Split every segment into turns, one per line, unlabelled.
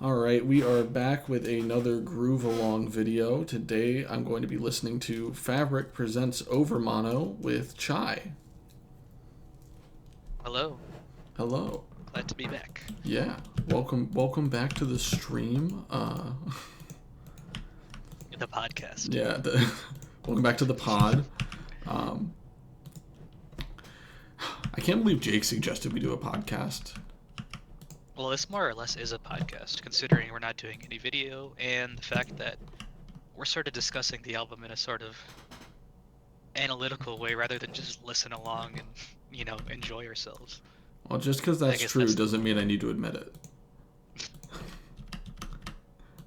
Alright, we are back with another Groove Along video. Today I'm going to be listening to Fabric Presents Overmono with Chai.
Hello,
Hello.
glad to be back.
Yeah, welcome back to the stream.
The podcast.
Yeah, welcome back to the pod. Um, I can't believe Jake suggested we do a podcast.
Well, this more or less is a podcast, considering we're not doing any video, and the fact that we're sort of discussing the album in a sort of analytical way rather than just listen along and, enjoy ourselves.
Well, just because
I
that's
guess
true
that's
doesn't mean I need to admit it.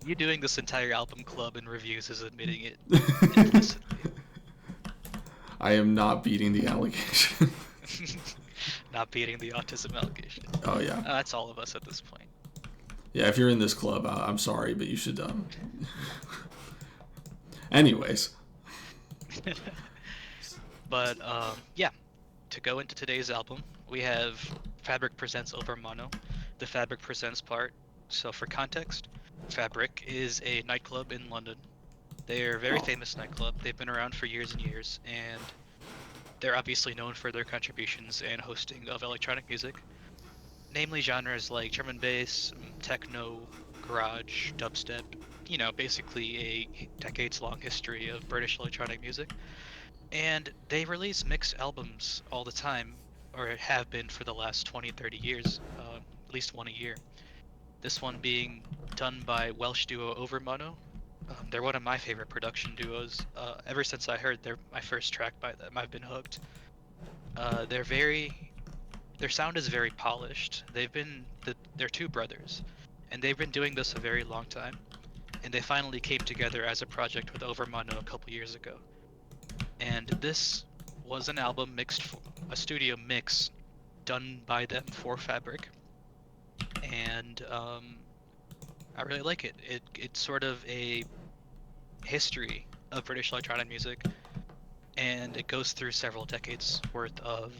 you doing this entire album club and reviews is admitting it implicitly.
I am not beating the allegation.
Not beating the autism allegation.
Oh, yeah.
That's all of us at this point.
Yeah, if you're in this club, I'm sorry, but you should. Anyways.
But yeah, to go into today's album, we have Fabric Presents Overmono, the Fabric Presents part. So for context, Fabric is a nightclub in London. They're a very
Oh.
famous nightclub. They've been around for years and years, and they're obviously known for their contributions and hosting of electronic music, namely genres like drum and bass, techno, garage, dubstep, basically a decades-long history of British electronic music. And they release mixed albums all the time, or have been for the last 20, 30 years, at least one a year. This one being done by Welsh duo Overmono. They're one of my favorite production duos. Ever since I heard my first track by them, I've been hooked. They're their sound is very polished. They're two brothers, and they've been doing this a very long time. And they finally came together as a project with Overmono a couple years ago. And this was an album a studio mix done by them for Fabric, and I really like it. It's sort of a history of British electronic music, and it goes through several decades worth of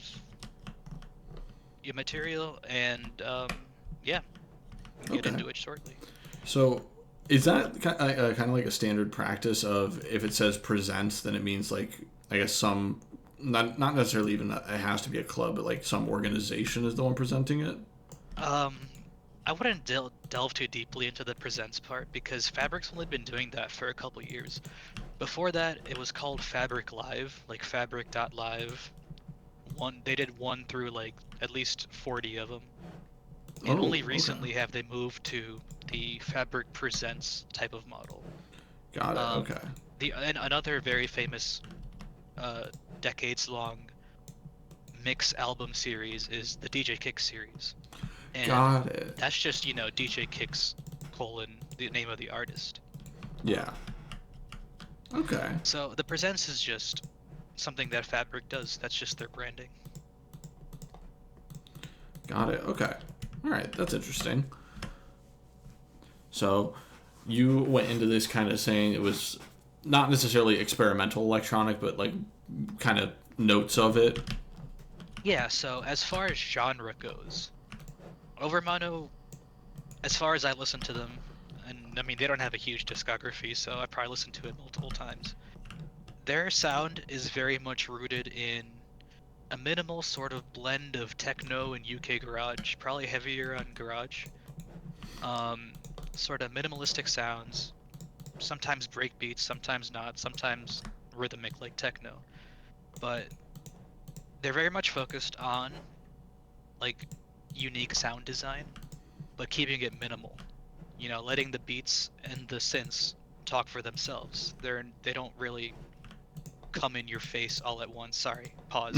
material, and yeah, we'll get
Okay.
into it shortly.
So, is that kind of like a standard practice of if it says presents, then it means like I guess some not necessarily even that it has to be a club, but like some organization is the one presenting it.
Um, I wouldn't delve too deeply into the presents part because Fabric's only been doing that for a couple years. Before that, it was called Fabric Live, like Fabric.live. They did one through like at least 40 of them. And
Oh,
only
okay,
recently have they moved to the Fabric Presents type of model.
got it.
Um,
Okay,
another very famous uh, decades-long mix album series is the DJ Kicks series, and
got it.
that's just DJ Kicks colon the name of the artist.
Yeah. Okay.
So the Presents is just something that Fabric does. That's just their branding.
Got it. Okay. All right. That's interesting. So, you went into this kind of saying it was not necessarily experimental electronic, but like kind of notes of it.
Yeah. So as far as genre goes, Overmono, as far as I listen to them, and I mean they don't have a huge discography, so I probably listened to it multiple times. Their sound is very much rooted in a minimal sort of blend of techno and UK garage, probably heavier on garage. Um, Sort of minimalistic sounds, sometimes breakbeats, sometimes not, sometimes rhythmic like techno. But they're very much focused on like unique sound design, but keeping it minimal. Letting the beats and the synths talk for themselves. They don't really come in your face all at once. Sorry, pause.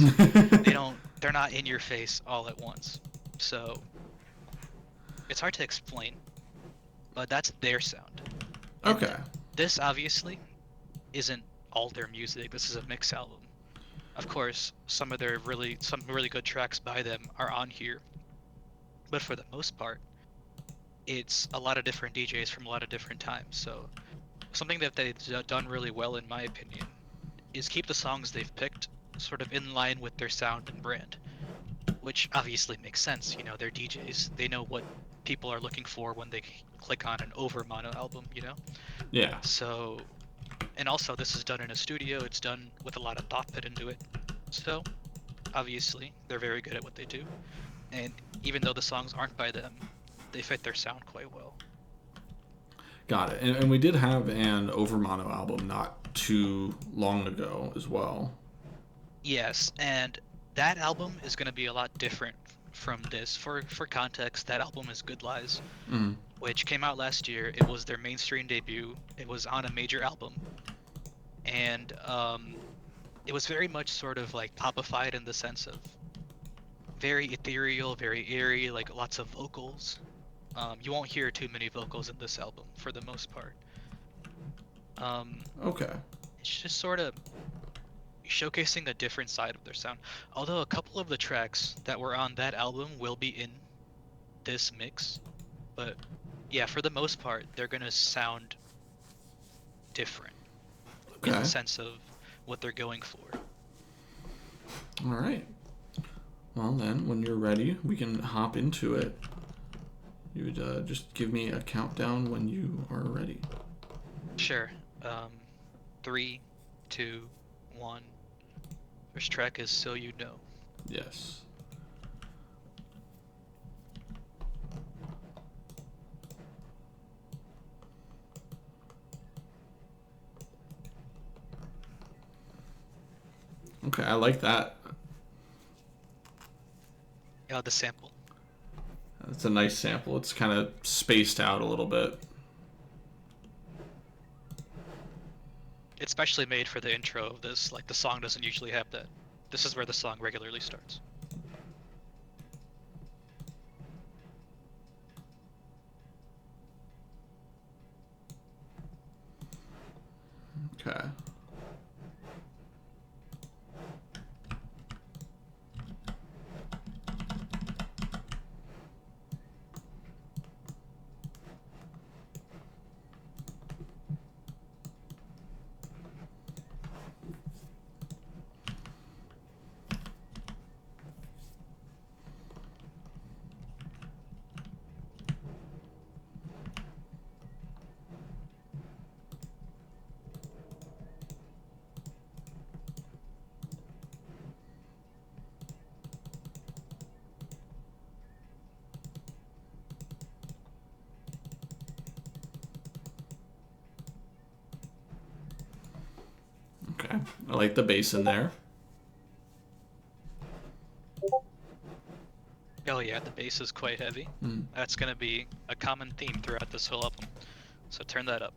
They're not in your face all at once. So it's hard to explain, but that's their sound. And
Okay.
this obviously isn't all their music. This is a mix album. Of course, some really good tracks by them are on here, but for the most part, it's a lot of different DJs from a lot of different times. So something that they've done really well, in my opinion, is keep the songs they've picked sort of in line with their sound and brand. which obviously makes sense. You know, they're DJs. They know what people are looking for when they click on an Overmono album, you know?
Yeah.
So, and also this is done in a studio. It's done with a lot of thought put into it. So, obviously, they're very good at what they do. And even though the songs aren't by them, they fit their sound quite well.
Got it. And we did have an Overmono album not too long ago as well.
Yes, and that album is going to be a lot different from this. For context, that album is Good Lies,
Mm.
which came out last year. It was their mainstream debut. It was on a major album, and it was very much sort of like popified in the sense of very ethereal, very airy, like lots of vocals. You won't hear too many vocals in this album for the most part. Um,
Okay.
it's just sort of showcasing a different side of their sound. Although a couple of the tracks that were on that album will be in this mix, but yeah, for the most part, they're gonna sound different in the
Okay.
sense of what they're going for.
All right. Well, then, when you're ready, we can hop into it. You would just give me a countdown when you are ready.
Sure. Three, two, one. First track is So You Know.
Yes. Okay, I like that.
The sample.
It's a nice sample. It's kind of spaced out a little bit.
It's specially made for the intro of this. Like the song doesn't usually have that. This is where the song regularly starts.
Okay. Okay. I like the bass in there.
Oh yeah, the bass is quite heavy.
Mm.
That's gonna be a common theme throughout this whole album. So turn that up.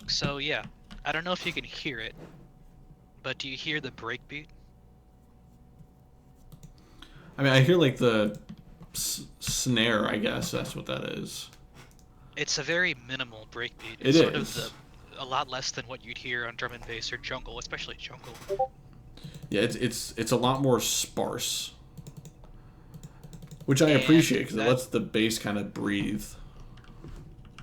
So yeah, I don't know if you can hear it, but do you hear the breakbeat?
I mean, I hear like the snare, I guess. That's what that is.
It's a very minimal breakbeat.
It
It's sort of
is.
a lot less than what you'd hear on drum and bass or jungle, especially jungle.
Yeah, it's a lot more sparse, which I
And
appreciate because it
that,
lets the bass kind of breathe.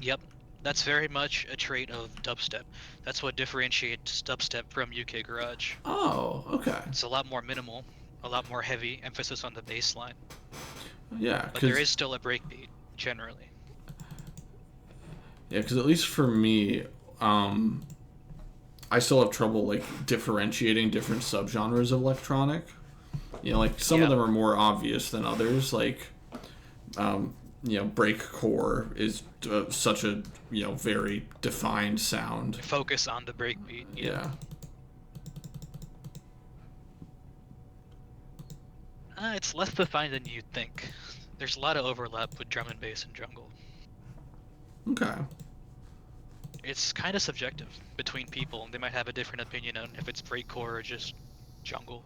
yep, that's very much a trait of dubstep. That's what differentiates dubstep from UK garage.
Oh, okay.
It's a lot more minimal, a lot more heavy emphasis on the bass line,
Yeah,
but there
because
is still a breakbeat generally.
at least for me, um, I still have trouble like differentiating different subgenres of electronic. You know, like some of
Yeah,
them are more obvious than others. Like, breakcore is such a very defined sound.
focus on the breakbeat. Yeah.
Yeah.
It's less defined than you'd think. There's a lot of overlap with drum and bass and jungle.
Okay.
It's kind of subjective between people. They might have a different opinion on if it's breakcore or just jungle.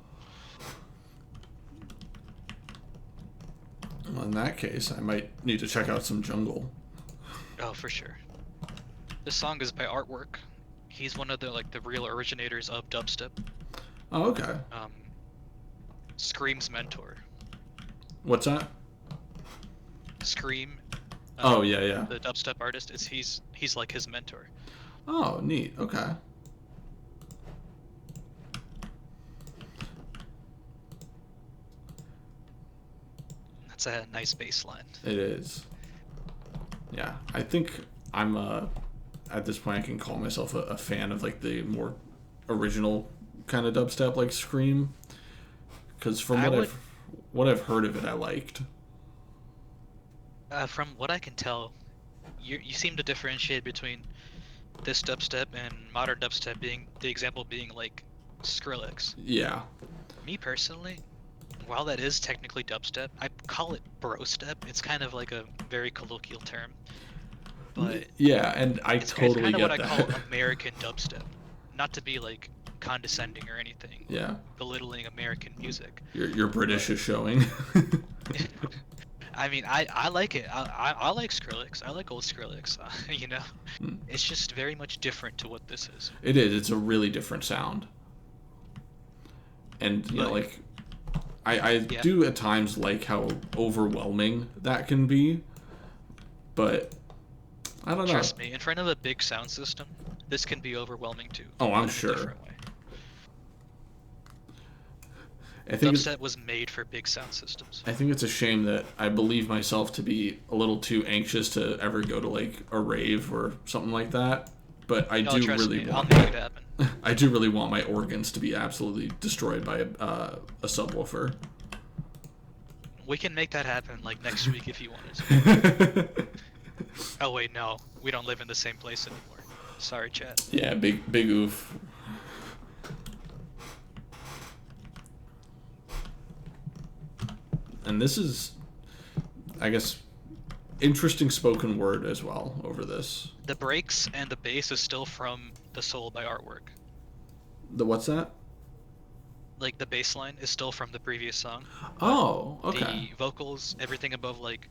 Well, in that case, I might need to check out some jungle.
Oh, for sure. This song is by Artwork. He's one of the real originators of dubstep.
Oh, okay.
Um, Scream's mentor.
What's that?
Scream,
Oh, yeah, yeah.
the dubstep artist, is he's like his mentor.
Oh, neat. Okay.
That's a nice bass line.
It is. Yeah, I think I'm at this point I can call myself a fan of like the more original kind of dubstep like Scream, because from
I would,
what I've heard of it, I liked.
from what I can tell, you seem to differentiate between this dubstep and modern dubstep, being the example being like Skrillex.
Yeah.
Me personally, while that is technically dubstep, I call it bro step. It's kind of like a very colloquial term, but
Yeah, and I
it's
totally
kind of what
get
I call
that.
American dubstep. Not to be like condescending or anything,
Yeah.
belittling American music,
Your British
but
is showing.
I mean, I like it. I like Skrillex. I like old Skrillex. You know, it's just very much different to what this is.
It is. It's a really different sound. And you know,
But
like I
yeah,
do at times like how overwhelming that can be, but I don't know.
trust me, in front of a big sound system, this can be overwhelming too,
Oh, I'm
but in a
sure.
different way.
I think it's
Dubstep was made for big sound systems.
I think it's a shame that I believe myself to be a little too anxious to ever go to like a rave or something like that. But I
Oh,
do
trust
really
me, I'll
want
make it happen.
I do really want my organs to be absolutely destroyed by a subwoofer.
We can make that happen like next week if you wanted to. Oh wait, no, we don't live in the same place anymore. Sorry, chat.
Yeah, big oof. And this is, I guess, interesting spoken word as well over this.
The breaks and the bass is still from the Soul by Artwork.
The what's that?
Like the bass line is still from the previous song, but
Oh, okay.
the vocals, everything above like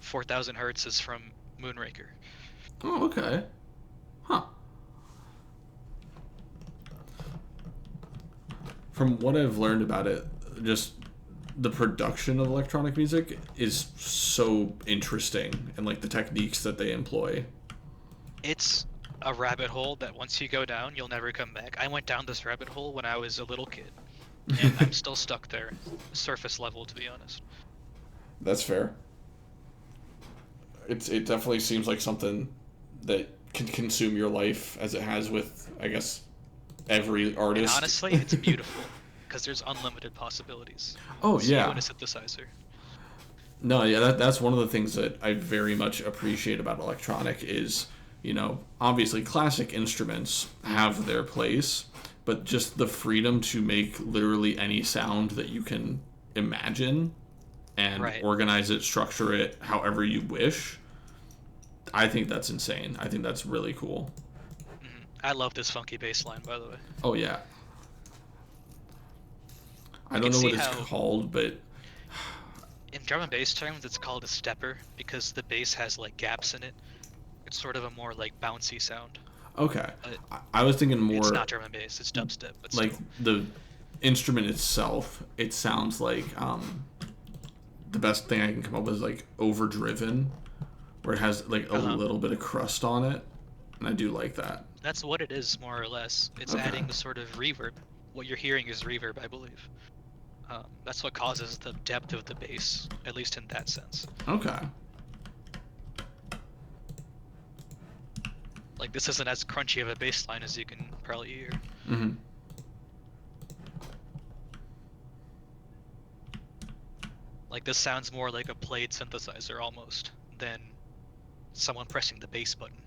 4,000 hertz is from Moonraker.
Oh, okay. Huh. From what I've learned about it, just the production of electronic music is so interesting and like the techniques that they employ.
It's a rabbit hole that once you go down, you'll never come back. I went down this rabbit hole when I was a little kid, and I'm still stuck there, surface level to be honest.
That's fair. It definitely seems like something that can consume your life as it has with, I guess, every
And
artist.
honestly, it's beautiful because there's unlimited possibilities.
Oh
It's you and
yeah.
a synthesizer.
No, yeah, that's one of the things that I very much appreciate about electronic is, you know, obviously classic instruments have their place, but just the freedom to make literally any sound that you can imagine and
Right.
organize it, structure it however you wish. I think that's insane. I think that's really cool.
I love this funky bass line, by the way.
Oh yeah. I
You
don't
can
know
see
what it's
how,
called, but
in drum and bass terms, it's called a stepper because the bass has like gaps in it. It's sort of a more like bouncy sound.
okay.
But
I was thinking
it's
more
not drum and bass, it's dubstep, but
like
still.
the instrument itself. It sounds like the best thing I can come up with is like overdriven, where it has like a
Uh-huh.
little bit of crust on it, and I do like that.
That's what it is, more or less. It's
Okay.
adding the sort of reverb. What you're hearing is reverb, I believe. That's what causes the depth of the bass, at least in that sense.
Okay.
Like, this isn't as crunchy of a bass line as you can probably hear.
Mm-hmm.
Like, this sounds more like a played synthesizer almost than someone pressing the bass button,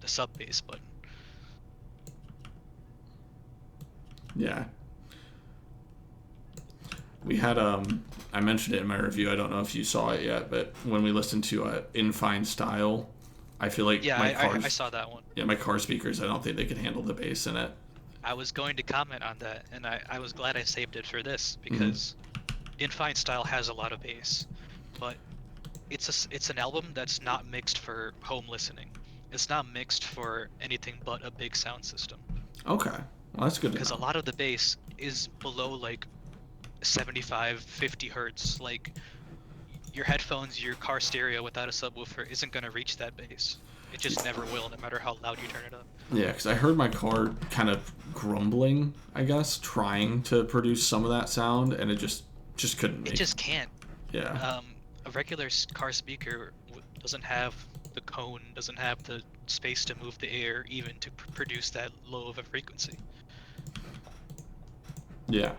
the sub bass button.
Yeah. We had I mentioned it in my review. I don't know if you saw it yet, but when we listened to In Fine Style, I feel like
Yeah,
my
I
car's
saw that one.
yeah, my car speakers, I don't think they can handle the bass in it.
I was going to comment on that, and I was glad I saved it for this
Mm-hmm.
because In Fine Style has a lot of bass, but it's an album that's not mixed for home listening. It's not mixed for anything but a big sound system.
Okay. Well, that's good to
Because a
know.
lot of the bass is below like 75, 50 hertz. Like your headphones, your car stereo without a subwoofer isn't gonna reach that bass. It just never will, no matter how loud you turn it up.
Yeah, because I heard my car kind of grumbling, I guess, trying to produce some of that sound, and it just couldn't
It
make.
just can't.
Yeah.
A regular car speaker doesn't have the cone, doesn't have the space to move the air even to produce that low of a frequency.
Yeah.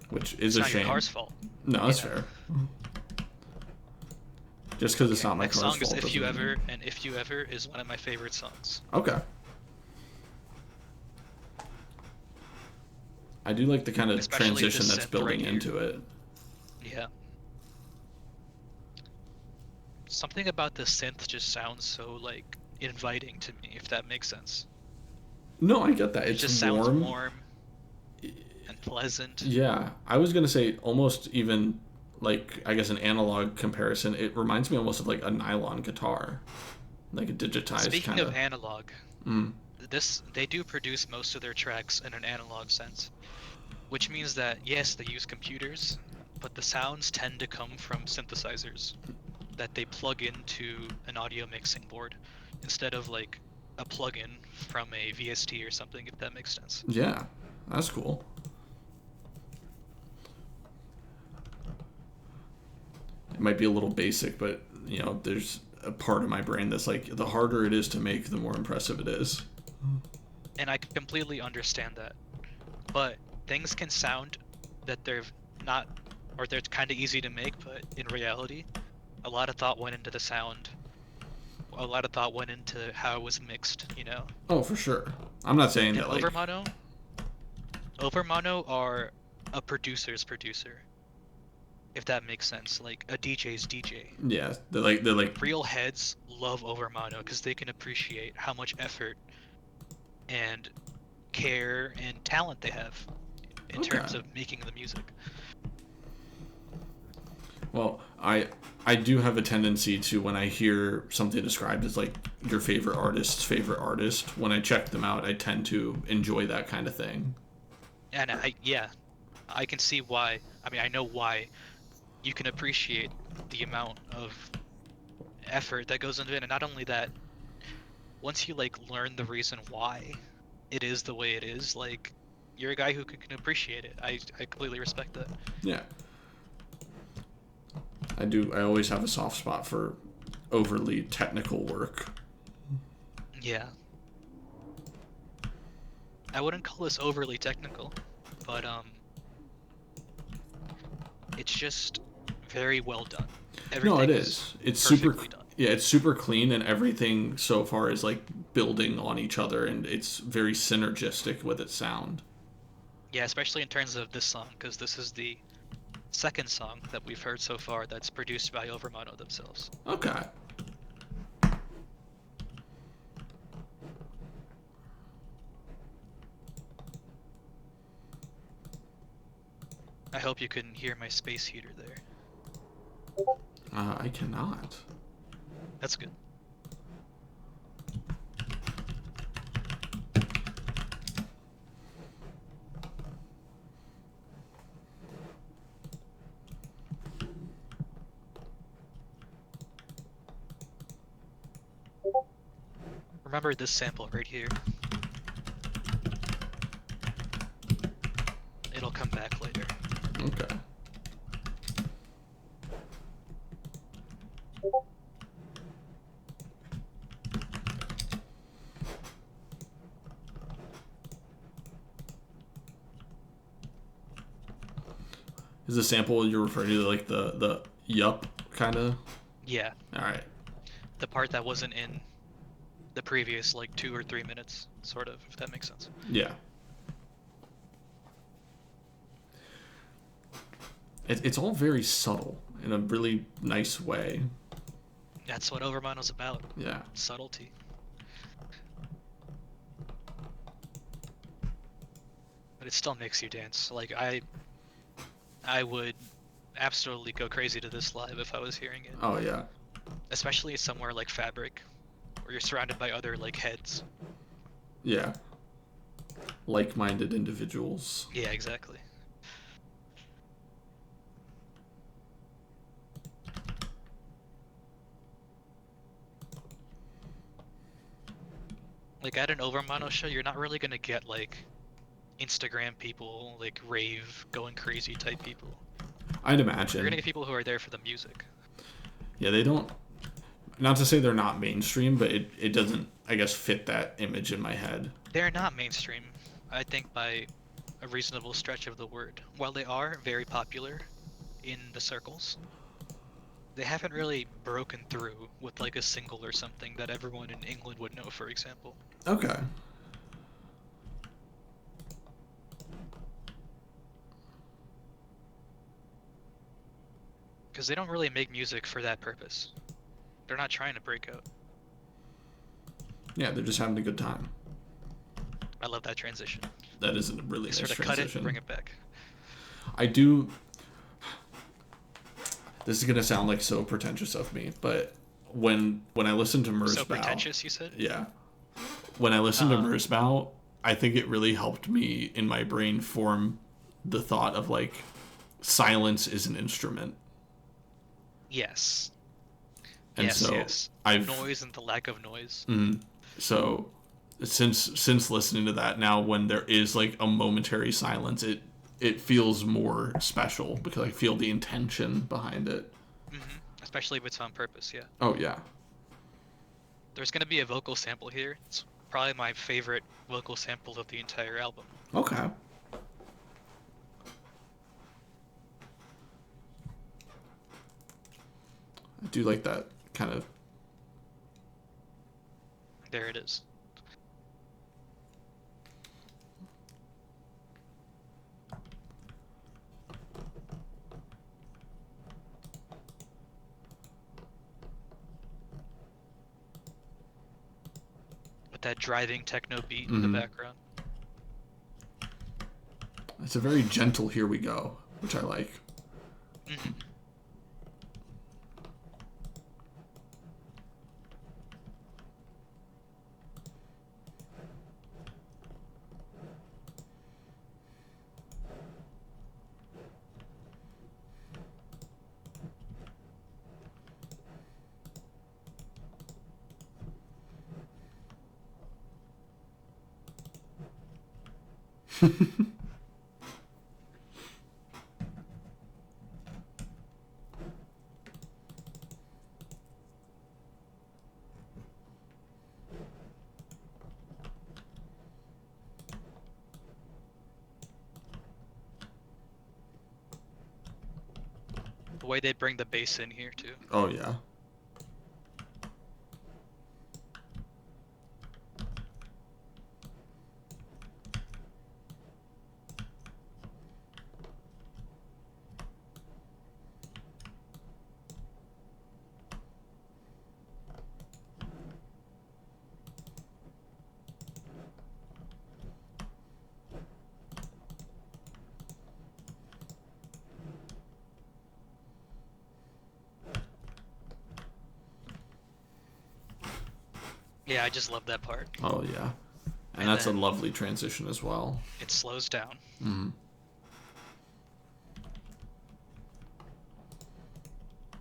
Which is
It's
a
not your
shame.
car's fault.
No, that's
Yeah.
fair. Just because it's
Okay,
not my
next
car's
song is
fault
If You
doesn't mean.
Ever, and If You Ever is one of my favorite songs.
Okay. I do like the kind of
Especially the
transition that's
synth right
building
here.
into it.
Yeah. Something about the synth just sounds so, like, inviting to me, if that makes sense.
No, I get that.
It
It's
just sounds
warm.
warm and pleasant.
Yeah, I was gonna say almost even like I guess an analog comparison. It reminds me almost of like a nylon guitar, like a digitized
Speaking
kind
of
of.
analog,
Mm,
they do produce most of their tracks in an analog sense, which means that yes, they use computers, but the sounds tend to come from synthesizers that they plug into an audio mixing board instead of like a plugin from a VST or something, if that makes sense.
yeah, that's cool. It might be a little basic, but there's a part of my brain that's like the harder it is to make, the more impressive it is.
And I completely understand that. But things can sound that they're not, or they're kind of easy to make, but in reality, a lot of thought went into the sound. A lot of thought went into how it was mixed, you know?
Oh, for sure. I'm not saying
And
that like.
Overmono are a producer's producer, if that makes sense. Like a DJ's DJ.
Yeah, they're like.
Real heads love Overmono because they can appreciate how much effort and care and talent they have in
Okay.
terms of making the music.
Well, I do have a tendency to, when I hear something described as like your favorite artist's favorite artist, when I check them out, I tend to enjoy that kind of thing.
And yeah, I can see why. I mean, I know why you can appreciate the amount of effort that goes into it, and not only that, once you like learn the reason why it is the way it is, like you're a guy who can appreciate it. I completely respect that.
Yeah, I do. I always have a soft spot for overly technical work.
Yeah, I wouldn't call this overly technical, but it's just very well done.
No, it
Everything is
is. It's super.
perfectly done.
Yeah, it's super clean, and everything so far is like building on each other, and it's very synergistic with its sound.
Yeah, especially in terms of this song, because this is the second song that we've heard so far that's produced by Overmono themselves.
Okay.
I hope you couldn't hear my space heater there.
I cannot.
That's good. Remember this sample right here. It'll come back later.
Okay. Is the sample you're referring to like the yup kind of?
Yeah,
All right.
the part that wasn't in the previous like 2 or 3 minutes, sort of, if that makes sense.
Yeah. It's all very subtle in a really nice way.
That's what Overmono's about.
Yeah.
Subtlety. But it still makes you dance. Like I would absolutely go crazy to this live if I was hearing it.
Oh yeah.
Especially somewhere like Fabric. where you're surrounded by other like heads.
Yeah. Like-minded individuals.
Yeah, exactly. Like at an Overmono show, you're not really gonna get like Instagram people, like rave, going crazy type people.
I'd
You're
imagine.
gonna get people who are there for the music.
Yeah, they don't. Not to say they're not mainstream, but it doesn't, I guess, fit that image in my head.
They're not mainstream, I think, by a reasonable stretch of the word. While they are very popular in the circles, they haven't really broken through with like a single or something that everyone in England would know, for example.
Okay.
Because they don't really make music for that purpose. They're not trying to break out.
Yeah, they're just having a good time.
I love that transition.
That is a really nice
Sort of
transition.
cut it and bring it back.
I do. This is gonna sound like so pretentious of me, but when I listen to Merzbow,
So pretentious, you said?
yeah. When I listen to Merzbow, I think it really helped me in my brain form the thought of like silence is an instrument.
Yes.
And
yes,
so
yes.
I've
Noise and the lack of noise.
so since listening to that now, when there is like a momentary silence, it feels more special because I feel the intention behind it.
Especially if it's on purpose, yeah.
Oh yeah.
There's gonna be a vocal sample here. It's probably my favorite vocal sample of the entire album.
Okay. I do like that kind of.
There it is. With that driving techno beat in the background.
It's a very gentle "Here We Go," which I like.
The way they bring the bass in here too.
Oh yeah.
Yeah, I just love that part.
Oh yeah. And that's a lovely transition as well.
It slows down.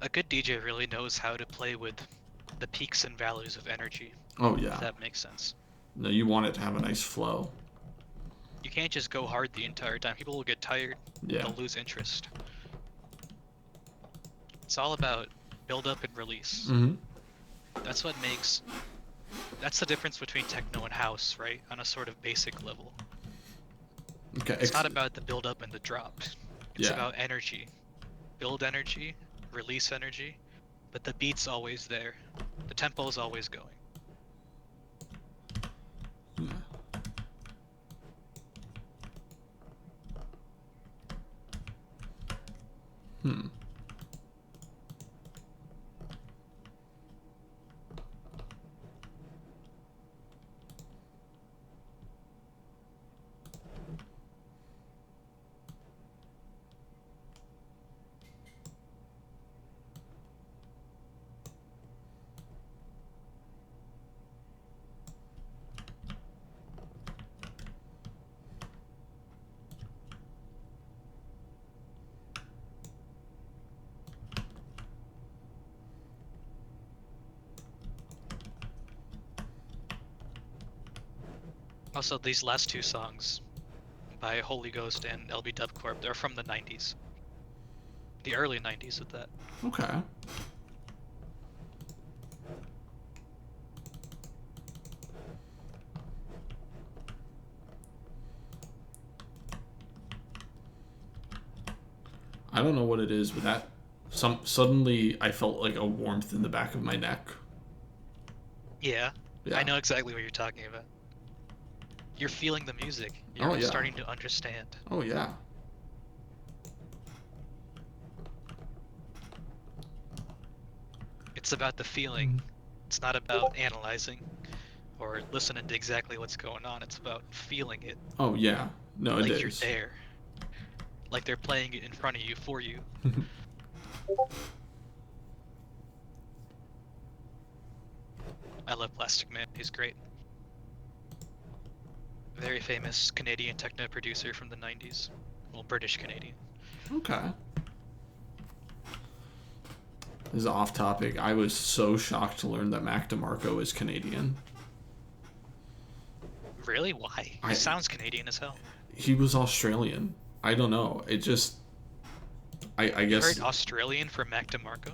A good DJ really knows how to play with the peaks and valleys of energy.
Oh yeah.
If that makes sense.
No, you want it to have a nice flow.
You can't just go hard the entire time. People will get tired.
Yeah.
They'll lose interest. It's all about build up and release. That's what makes. That's the difference between techno and house, right? On a sort of basic level.
Okay.
It's not about the build up and the drop. It's
Yeah.
about energy. Build energy, release energy, but the beat's always there. The tempo's always going. Also, these last two songs by Holy Ghost and LB Dub Corp, they're from the 90s. The early 90s at that.
Okay. I don't know what it is, but suddenly I felt like a warmth in the back of my neck.
Yeah,
Yeah.
I know exactly what you're talking about. You're feeling the music.
Oh,
You're
yeah.
starting to understand.
Oh, yeah.
It's about the feeling. It's not about analyzing or listening to exactly what's going on. It's about feeling it.
Oh, yeah. No, it
Like you're
is.
there. Like they're playing it in front of you, for you. I love Plastic Man. He's great. Very famous Canadian techno producer from the 90s. Well, British Canadian.
Okay. This is off topic. I was so shocked to learn that Mac DeMarco is Canadian.
Really? Why? He sounds Canadian as hell.
He was Australian. I don't know. It just... I guess...
You heard Australian for Mac DeMarco?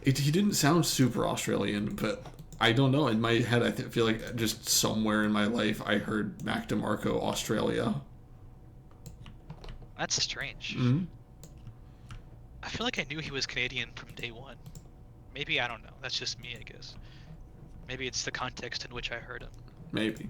He didn't sound super Australian, but I don't know. In my head, I feel like just somewhere in my life I heard Mac DeMarco Australia.
That's strange.
Mm-hmm.
I feel like I knew he was Canadian from day one. Maybe, I don't know. That's just me, I guess. Maybe it's the context in which I heard him.
Maybe.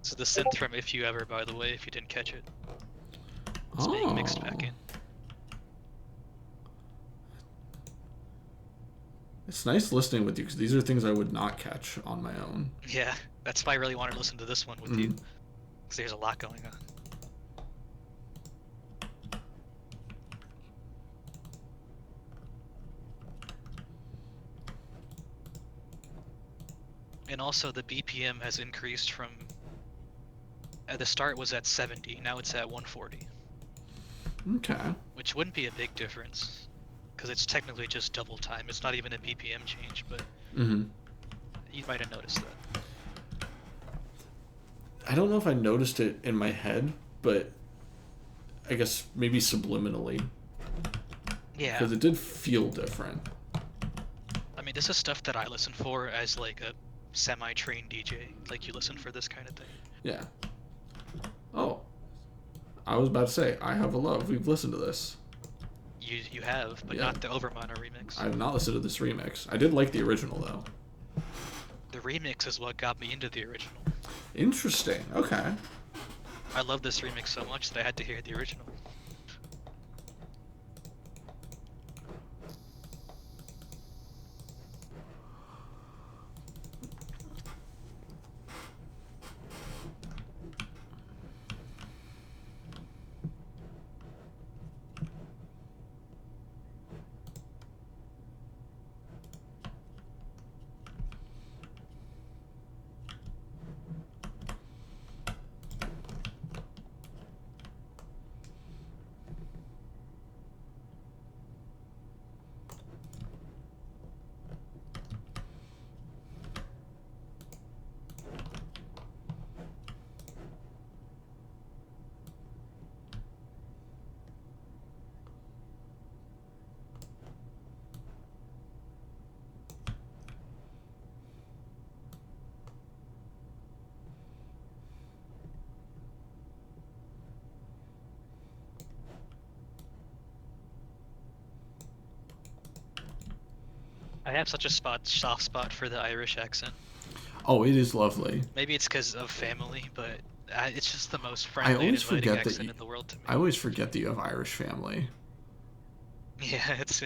So the synth from If You Ever, by the way, if you didn't catch it. It's being mixed back in.
It's nice listening with you because these are things I would not catch on my own.
Yeah, that's why I really wanted to listen to this one with you. Because there's a lot going on. And also the BPM has increased from... At the start was at 70, now it's at 140.
Okay.
Which wouldn't be a big difference. Because it's technically just double time. It's not even a BPM change, but... You might have noticed that.
I don't know if I noticed it in my head, but I guess maybe subliminally.
Yeah.
Because it did feel different.
I mean, this is stuff that I listen for as like a semi-trained DJ. Like you listen for this kind of thing.
Yeah. Oh. I was about to say, I Have a Love. We've listened to this.
You have, but
Yeah.
not the Overmono remix.
I have not listened to this remix. I did like the original, though.
The remix is what got me into the original.
Interesting. Okay.
I love this remix so much that I had to hear the original. I have such a soft spot for the Irish accent.
Oh, it is lovely.
Maybe it's because of family, but it's just the most friendly and inviting accent in the world to me.
I always forget that you have Irish family.
Yeah, it's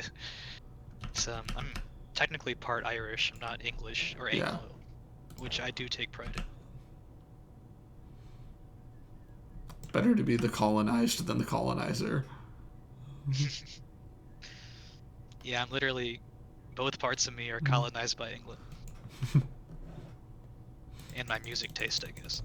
I'm technically part Irish. I'm not English or Anglo, which I do take pride in.
Better to be the colonized than the colonizer.
Yeah, I'm literally both parts of me are colonized by England and my music taste, I guess.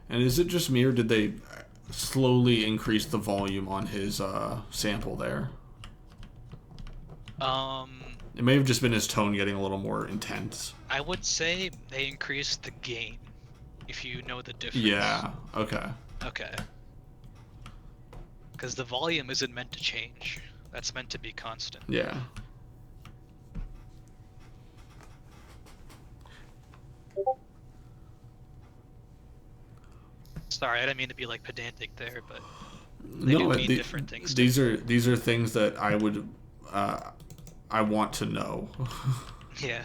And is it just me, or did they slowly increase the volume on his sample there? It may have just been his tone getting a little more intense.
I would say they increased the gain, if you know the difference.
Yeah. Okay.
Okay. Because the volume isn't meant to change. That's meant to be constant.
Yeah.
Sorry, I didn't mean to be like pedantic there, but they do
No,
mean different things to
these
me.
are things that I want to know.
Yeah.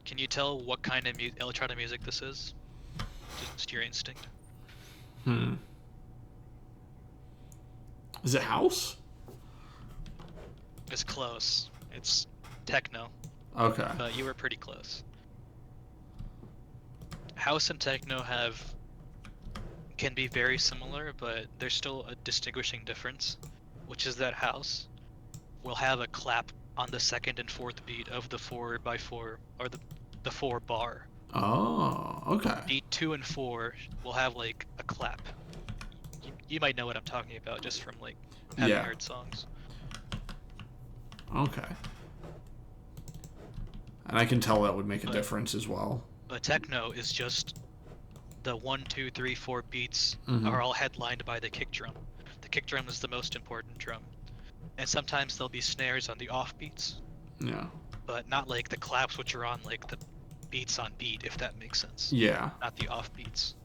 Can you tell what kind of electronic music this is? Just your instinct.
Hmm. Is it house?
It's close. It's techno,
Okay.
but you were pretty close. House and techno can be very similar, but there's still a distinguishing difference, which is that house will have a clap on the second and fourth beat of the 4x4 or the 4 bar.
Oh, okay.
Beat 2 and 4 will have like a clap. You might know what I'm talking about just from like having
Yeah.
heard songs.
Okay. And I can tell that would make a difference as well.
But techno is just the 1, 2, 3, 4 beats
Mm-hmm.
are all headlined by the kick drum. The kick drum is the most important drum. And sometimes there'll be snares on the off beats,
Yeah.
but not like the claps, which are on like the beats on beat, if that makes sense.
Yeah.
Not the off beats.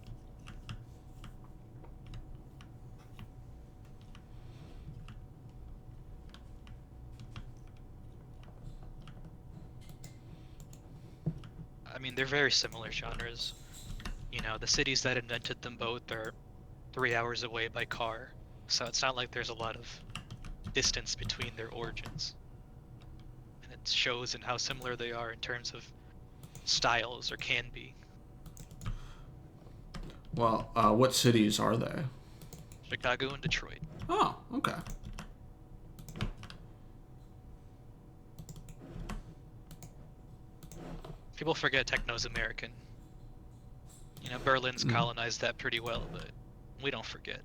I mean, they're very similar genres. You know, the cities that invented them both are 3 hours away by car, so it's not like there's a lot of distance between their origins. And it shows in how similar they are in terms of styles, or can be.
Well, what cities are they?
Chicago and Detroit.
Oh, okay.
People forget techno's American. You know, Berlin's colonized that pretty well, but we don't forget.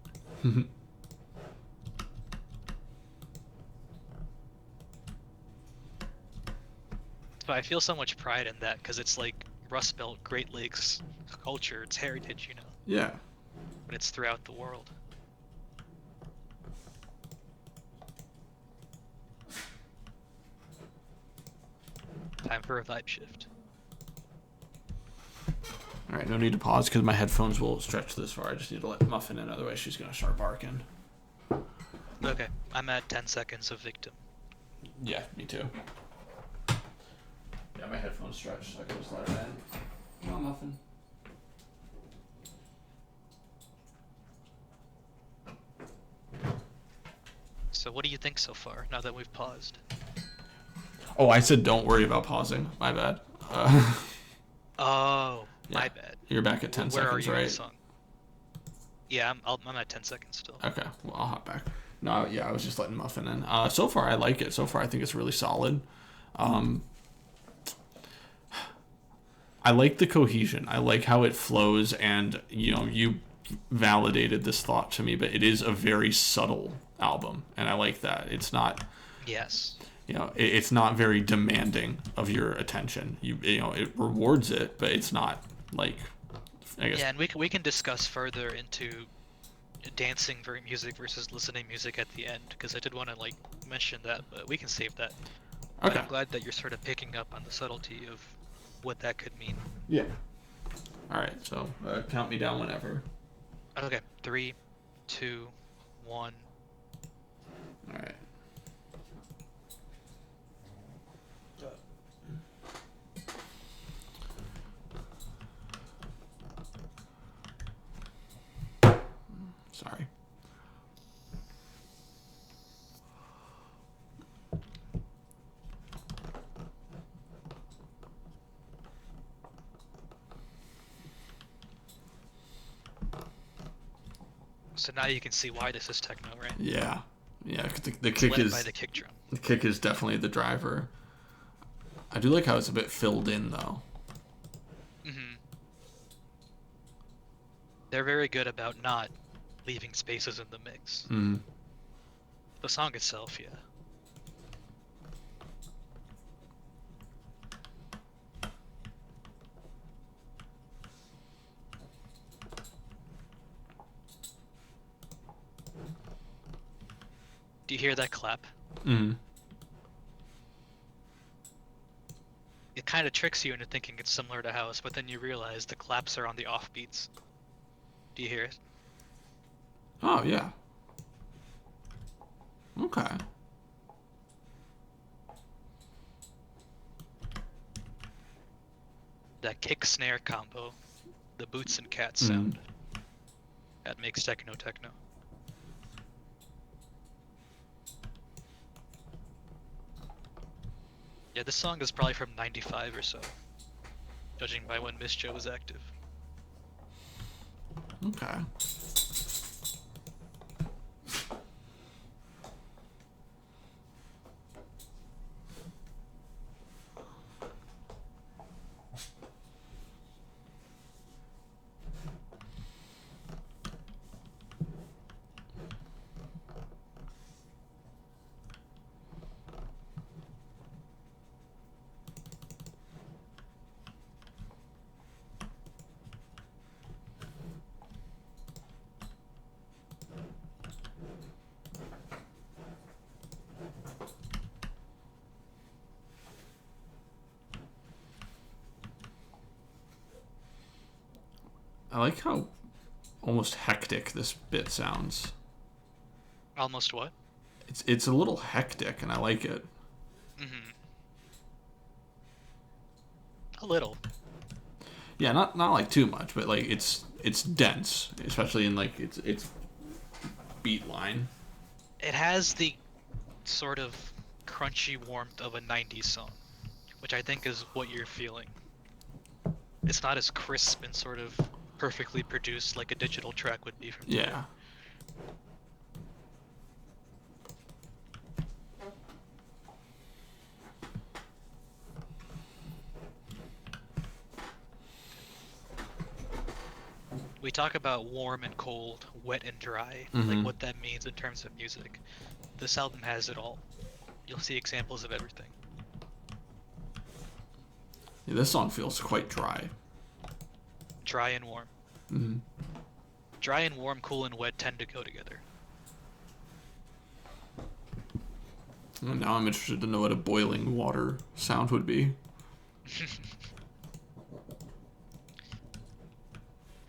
But I feel so much pride in that because it's like Rust Belt, Great Lakes culture, it's heritage, you know,
Yeah.
but it's throughout the world. Time for a vibe shift.
All right, no need to pause because my headphones will stretch this far. I just need to let Muffin in, otherwise she's gonna start barking.
Okay, I'm at 10 seconds of victim.
Yeah, me too. Yeah, my headphones stretch, so I can just let her in. Come on, Muffin.
So what do you think so far, now that we've paused?
Oh, I said don't worry about pausing. My bad.
Oh,
Yeah.
my bad.
You're back at 10
Where
seconds,
are you in
right?
the song? Yeah, I'm at 10 seconds still.
Okay, well, I'll hop back. No, yeah, I was just letting Muffin in. So far, I like it. So far, I think it's really solid. I like the cohesion. I like how it flows, and you validated this thought to me, but it is a very subtle album, and I like that. It's not,
Yes.
it's not very demanding of your attention. It rewards it, but it's not like, I guess.
Yeah, and we can discuss further into dancing music versus listening music at the end, because I did want to like mention that, but we can save that. But
Okay.
I'm glad that you're sort of picking up on the subtlety of what that could mean.
Yeah. All right. So count me down whenever.
Okay, 3, 2, 1.
All right. Sorry.
So now you can see why this is techno, right?
Yeah. Yeah, 'cause the
It's
kick
led
is
by the kick drum.
the kick is definitely the driver. I do like how it's a bit filled in though.
They're very good about not leaving spaces in the mix.
Mm.
The song itself, yeah. Do you hear that clap?
Mm.
It kind of tricks you into thinking it's similar to house, but then you realize the claps are on the offbeats. Do you hear it?
Oh yeah. Okay.
That kick snare combo, the boots and cats
Mm.
sound, that makes techno techno. Yeah, this song is probably from 95 or so, judging by when Miss Joe was active.
Okay. I like how almost hectic this bit sounds.
Almost what?
It's a little hectic, and I like it.
Mm-hmm. A little.
Yeah, not like too much, but like it's dense, especially in like its beat line.
It has the sort of crunchy warmth of a 90s song, which I think is what you're feeling. It's not as crisp and sort of perfectly produced like a digital track would be from today.
Yeah.
We talk about warm and cold, wet and dry, like
Mm-hmm.
what that means in terms of music. This album has it all. You'll see examples of everything.
Yeah, this song feels quite dry.
Dry and warm.
Mm-hmm.
Dry and warm, cool and wet tend to go together.
And now I'm interested to know what a boiling water sound would be.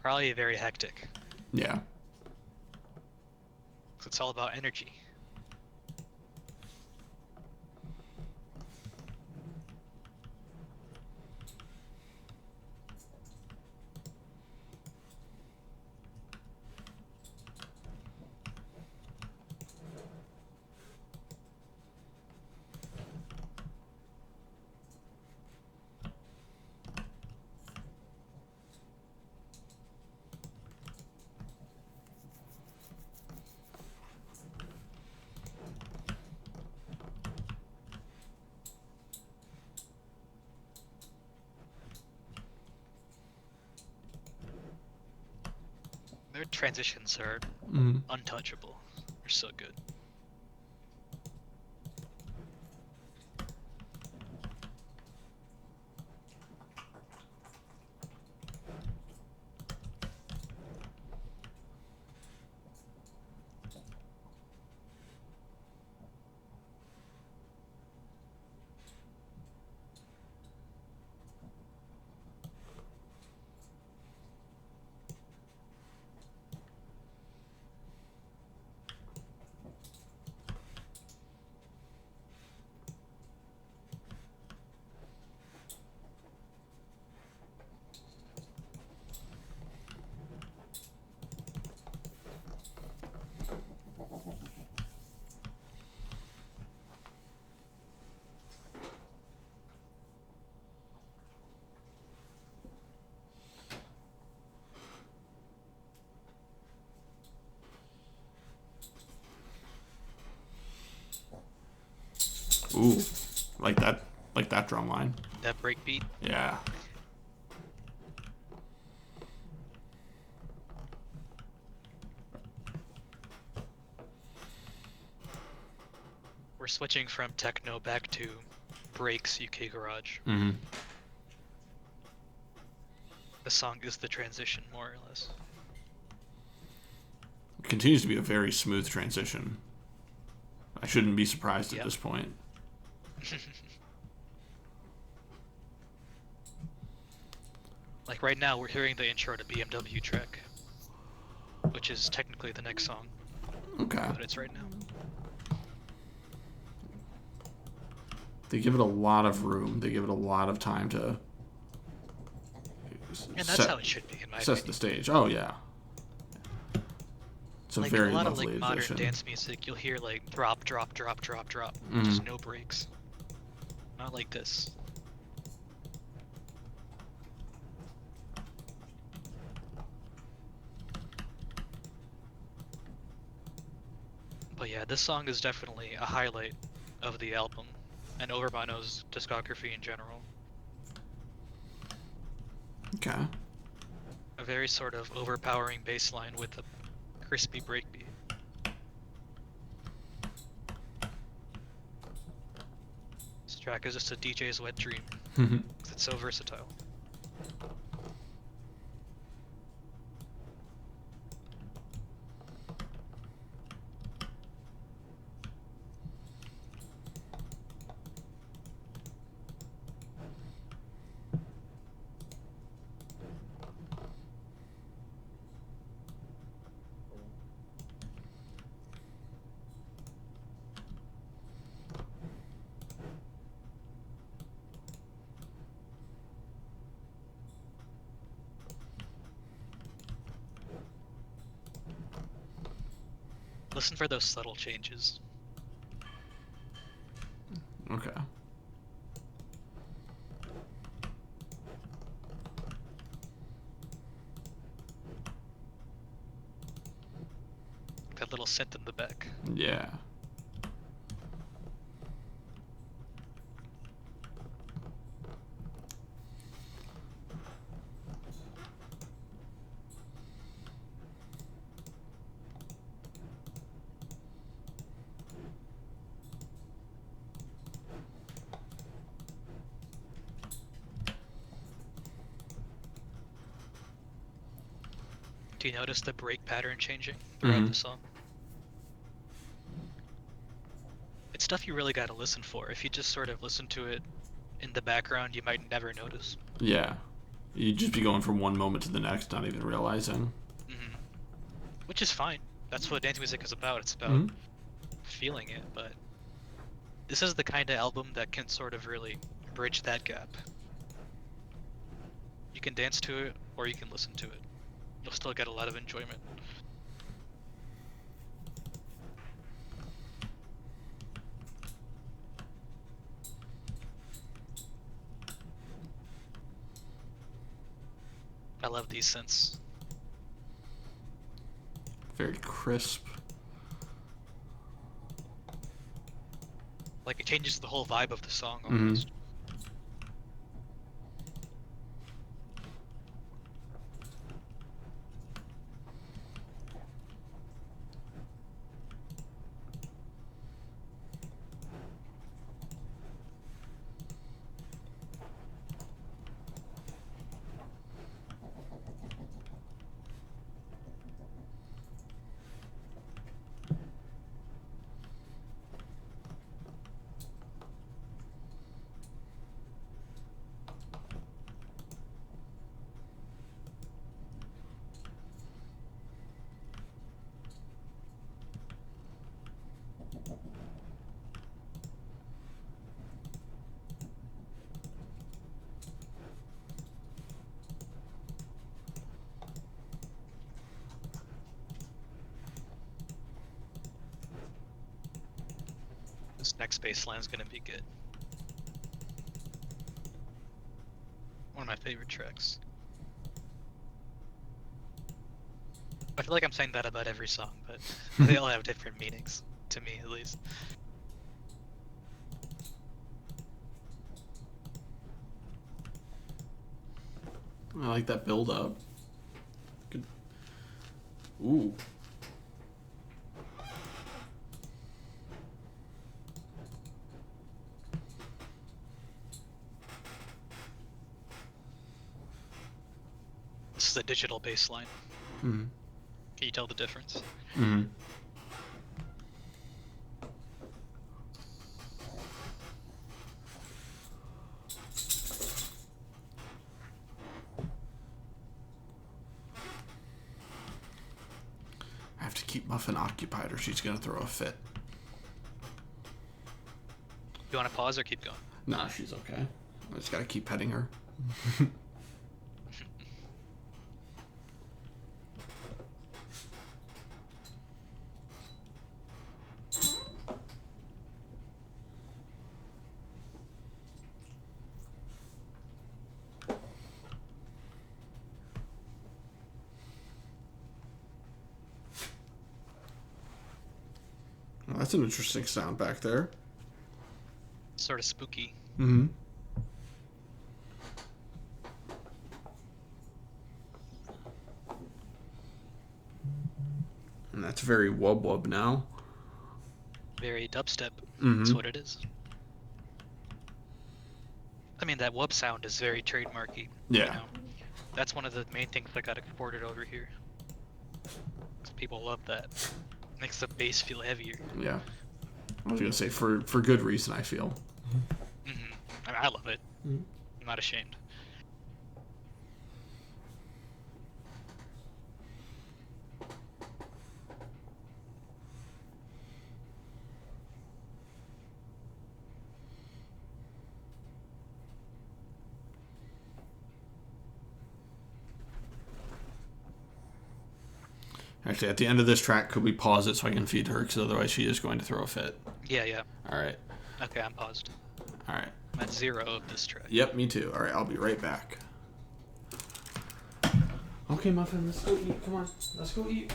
Probably very hectic.
Yeah.
It's all about energy. Their transitions are
Mm-hmm.
untouchable. They're so good.
Ooh, like that drum line.
That breakbeat.
Yeah.
We're switching from techno back to breaks UK garage.
Mm-hmm.
The song is the transition, more or less.
It continues to be a very smooth transition. I shouldn't be surprised at this point.
Like right now, we're hearing the intro to BMW Trek, which is technically the next song.
Okay.
But it's right now.
They give it a lot of room. They give it a lot of time to.
And that's how it should be, in my
opinion.
Set
the stage. Oh yeah. It's a
like
very
a lot
lovely
of like
addition.
modern dance music, you'll hear like drop, drop, drop, drop, drop,
Mm-hmm.
just no breaks. Not like this. But yeah, this song is definitely a highlight of the album and Overmono's discography in general.
Okay.
A very sort of overpowering bass line with a crispy breakbeat. This track is just a DJ's wet dream. It's so versatile. Listen for those subtle changes.
Okay.
That little synth in the back.
Yeah.
Do you notice the break pattern changing throughout the song? It's stuff you really gotta listen for. If you just sort of listen to it in the background, you might never notice.
Yeah. You'd just be going from one moment to the next, not even realizing.
Which is fine. That's what dance music is about. It's about feeling it, but this is the kind of album that can sort of really bridge that gap. You can dance to it, or you can listen to it. You'll still get a lot of enjoyment. I love these synths.
Very crisp.
Like, it changes the whole vibe of the song almost. This next bass line's gonna be good. One of my favorite tracks. I feel like I'm saying that about every song, but they all have different meanings, to me at least.
I like that build up. Good. Ooh.
This is a digital bass line.
Mm-hmm.
Can you tell the difference?
Mm-hmm. I have to keep Muffin occupied or she's gonna throw a fit.
You want to pause or keep going?
Nah, she's okay. I just gotta keep petting her. Well, that's an interesting sound back there.
Sort of spooky.
Mm-hmm. And that's very wub wub now.
Very dubstep.
Mm-hmm.
That's what it is. I mean, that wub sound is very trademarky.
Yeah.
You know? That's one of the main things that got exported over here. 'Cause people love that. Makes the bass feel heavier.
Yeah. I was gonna say for good reason, I feel.
I mean, I love it.
Mm-hmm.
I'm not ashamed.
Actually, at the end of this track, could we pause it so I can feed her? Because otherwise she is going to throw a fit.
Yeah, yeah.
All right.
Okay, I'm paused.
All right.
I'm at 0 of this track.
Yep, me too. All right, I'll be right back. Okay, Muffin, let's go eat. Come on, let's go eat.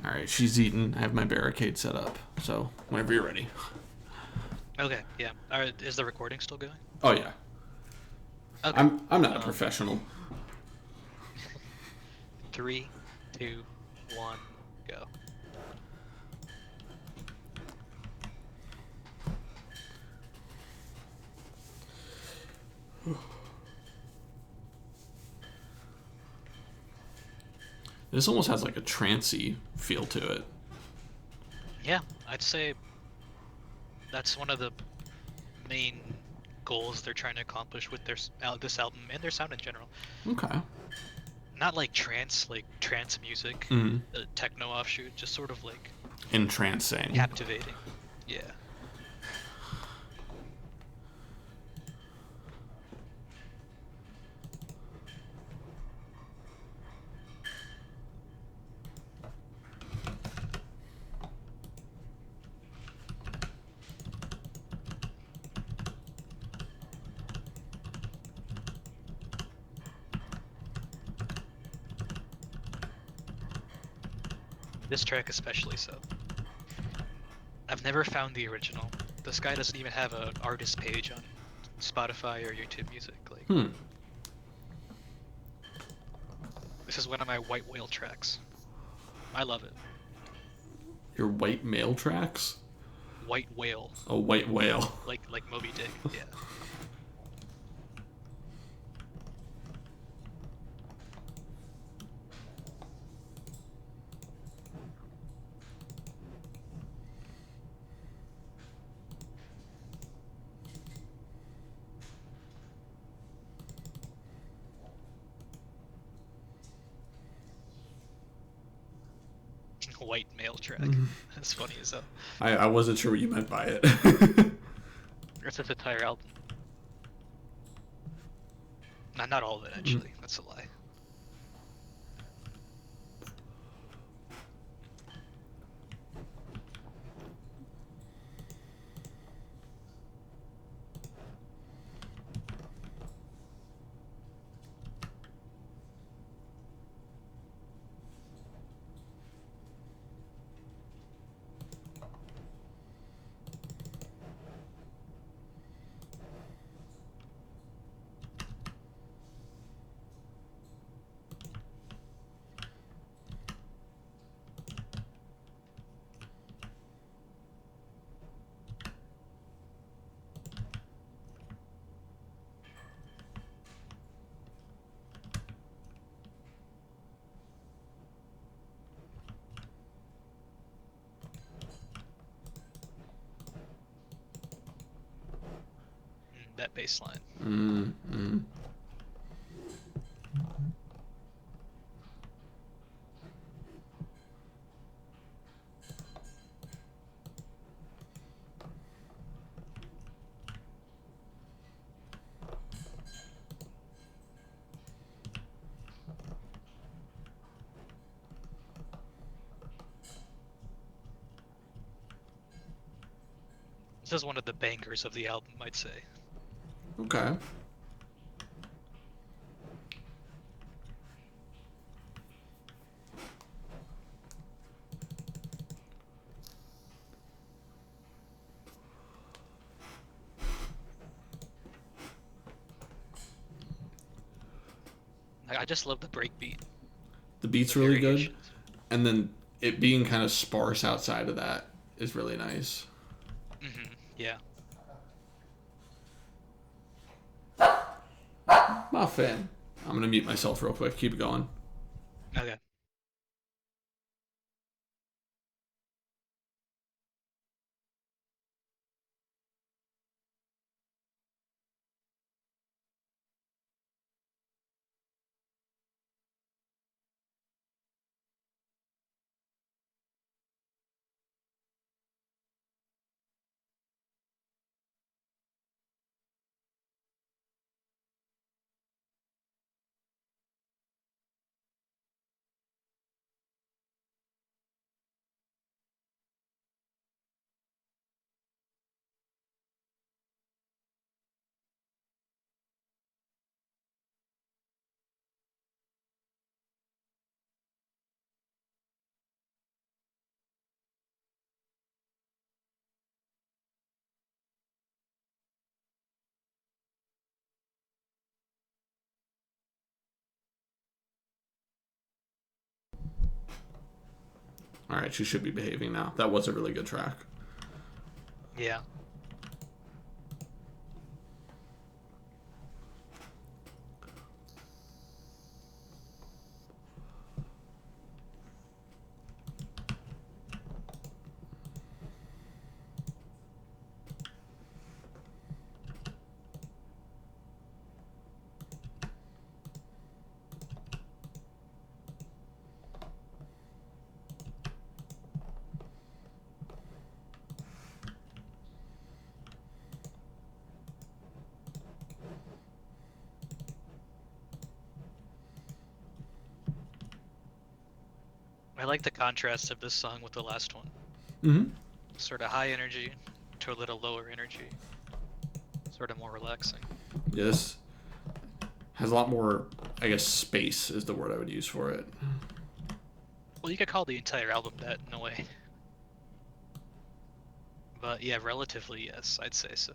All right, she's eaten. I have my barricade set up. So whenever you're ready.
Okay, yeah. Alright, is the recording still going?
Oh yeah.
Okay.
I'm not a professional.
3, 2, 1, go.
This almost has like a trancey feel to it.
Yeah, I'd say that's one of the main goals they're trying to accomplish with this album and their sound in general.
Okay.
Not like trance music,
Mm-hmm.
techno offshoot, just sort of like
Entrancing.
captivating. Yeah. This track especially so. I've never found the original. This guy doesn't even have an artist page on Spotify or YouTube Music. Like, This is one of my white whale tracks. I love it.
Your white male tracks?
White whale.
A white whale.
Like Moby Dick, yeah. White male track. That's funny as hell.
I wasn't sure what you meant by it.
That's his entire album. Not all of it, actually. That's a lie. that bass line.
Mm.
This is one of the bangers of the album, I'd say.
Okay.
I just love the breakbeat,
The beat's
the
really good,
variations.
and then it being kind of sparse outside of that is really nice.
Yeah.
Muffin. I'm gonna mute myself real quick. Keep going.
Okay.
All right, she should be behaving now. That was a really good track.
Yeah. I like the contrast of this song with the last one.
Mm-hmm.
Sort of high energy to a little lower energy. Sort of more relaxing.
This has a lot more, I guess, space is the word I would use for it.
Well, you could call the entire album that in a way. But yeah, relatively, yes, I'd say so.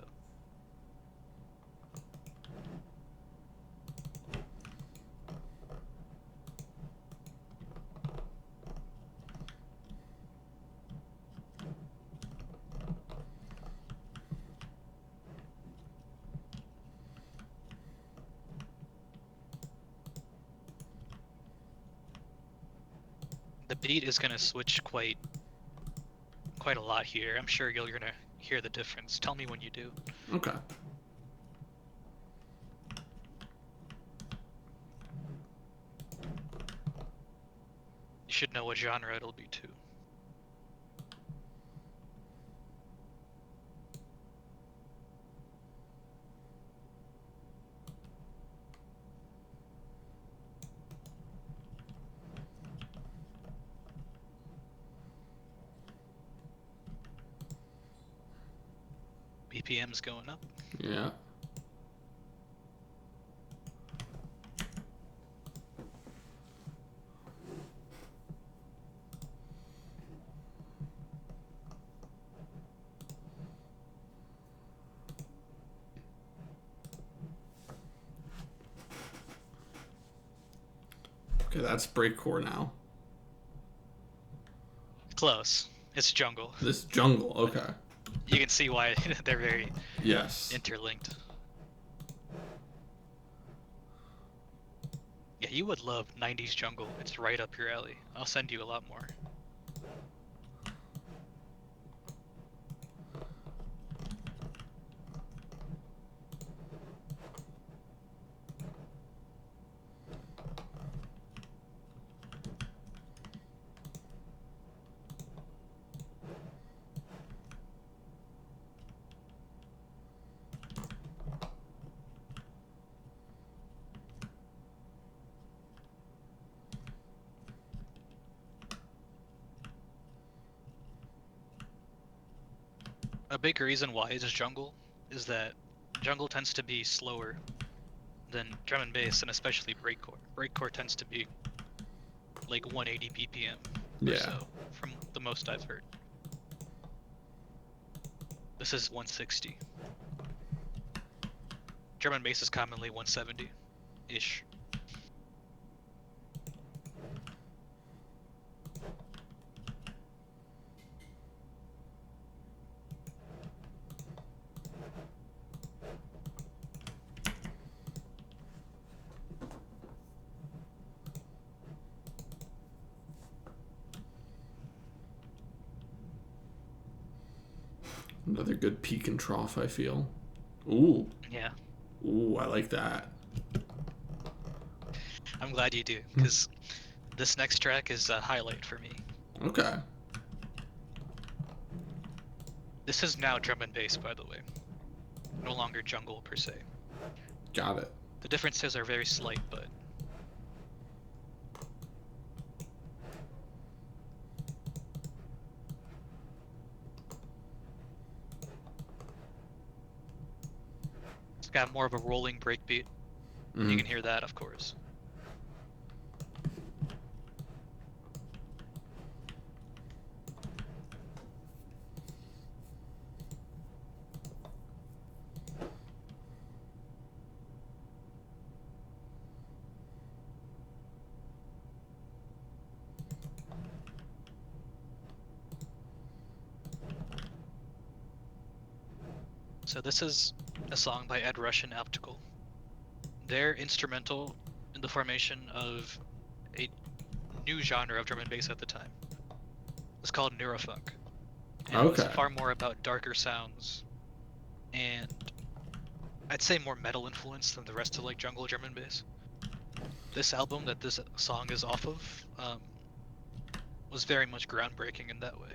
The beat is gonna switch quite a lot here. I'm sure you're gonna hear the difference. Tell me when you do.
Okay.
You should know what genre it'll be too. BPM's going up.
Yeah. Okay, that's breakcore now.
Close. It's jungle.
This jungle. Okay.
You can see why they're very
Yes.
interlinked. Yeah, you would love 90s jungle. It's right up your alley. I'll send you a lot more. A big reason why it's jungle is that jungle tends to be slower than drum and bass, and especially breakcore. Breakcore tends to be like 180 BPM or
Yeah.
so, from the most I've heard. This is 160. Drum and bass is commonly 170-ish.
Another good peak and trough, I feel. Ooh.
Yeah,
Ooh, I like that.
I'm glad you do, because this next track is a highlight for me.
Okay.
This is now drum and bass, by the way. No longer jungle, per se.
Got it.
The differences are very slight, but... It's got more of a rolling breakbeat.
Mm-hmm.
You can hear that, of course. So this is a song by Ed Rush and Optical. They're instrumental in the formation of a new genre of drum and bass at the time. It's called neurofunk, and it was
Okay.
far more about darker sounds and I'd say more metal influence than the rest of like jungle drum and bass. This album that this song is off of was very much groundbreaking in that way.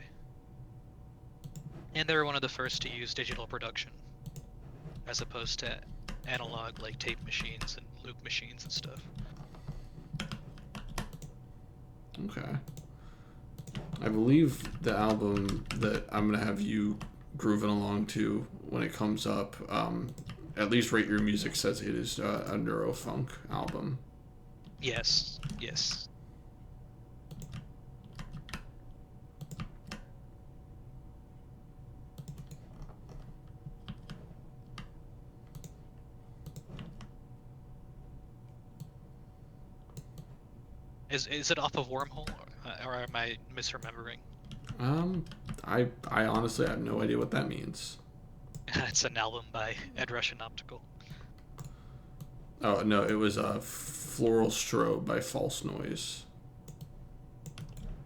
And they were one of the first to use digital production, as opposed to analog like tape machines and loop machines and stuff.
Okay. I believe the album that I'm going to have you grooving along to when it comes up, at least Rate Your Music says it is a neurofunk album.
Yes, yes. Is it off of Wormhole, or am I misremembering?
I honestly have no idea what that means.
It's an album by Ed Rush and Optical.
Oh no, it was Floral Strobe by False Noise.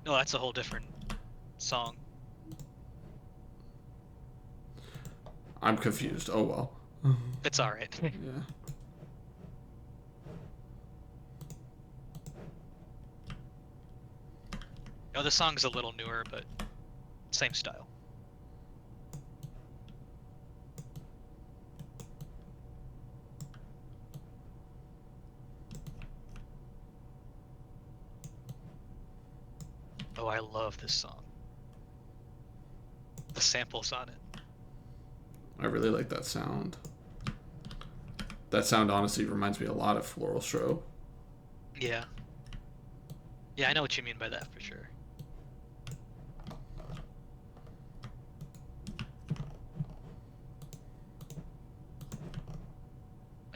No, that's a whole different song.
I'm confused. Oh well.
It's alright.
Yeah.
No, the song's a little newer, but same style. Oh, I love this song. The samples on it.
I really like that sound. That sound honestly reminds me a lot of Floral Strobe.
Yeah. Yeah, I know what you mean by that for sure.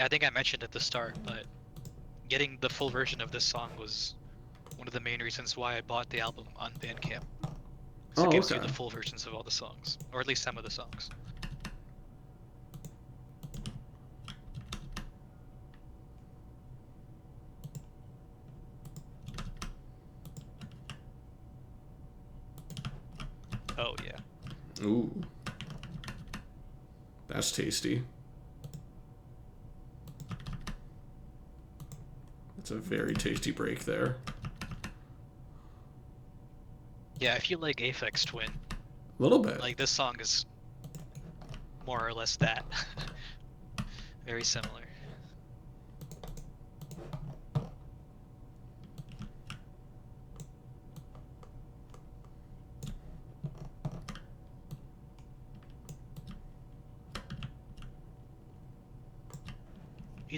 I think I mentioned at the start, but getting the full version of this song was one of the main reasons why I bought the album on Bandcamp. So it gives you the full versions of all the songs, or at least some of the songs. Oh yeah.
Ooh. That's tasty. It's a very tasty break there.
Yeah, I feel like Aphex Twin.
A little bit.
Like this song is more or less that. Very similar.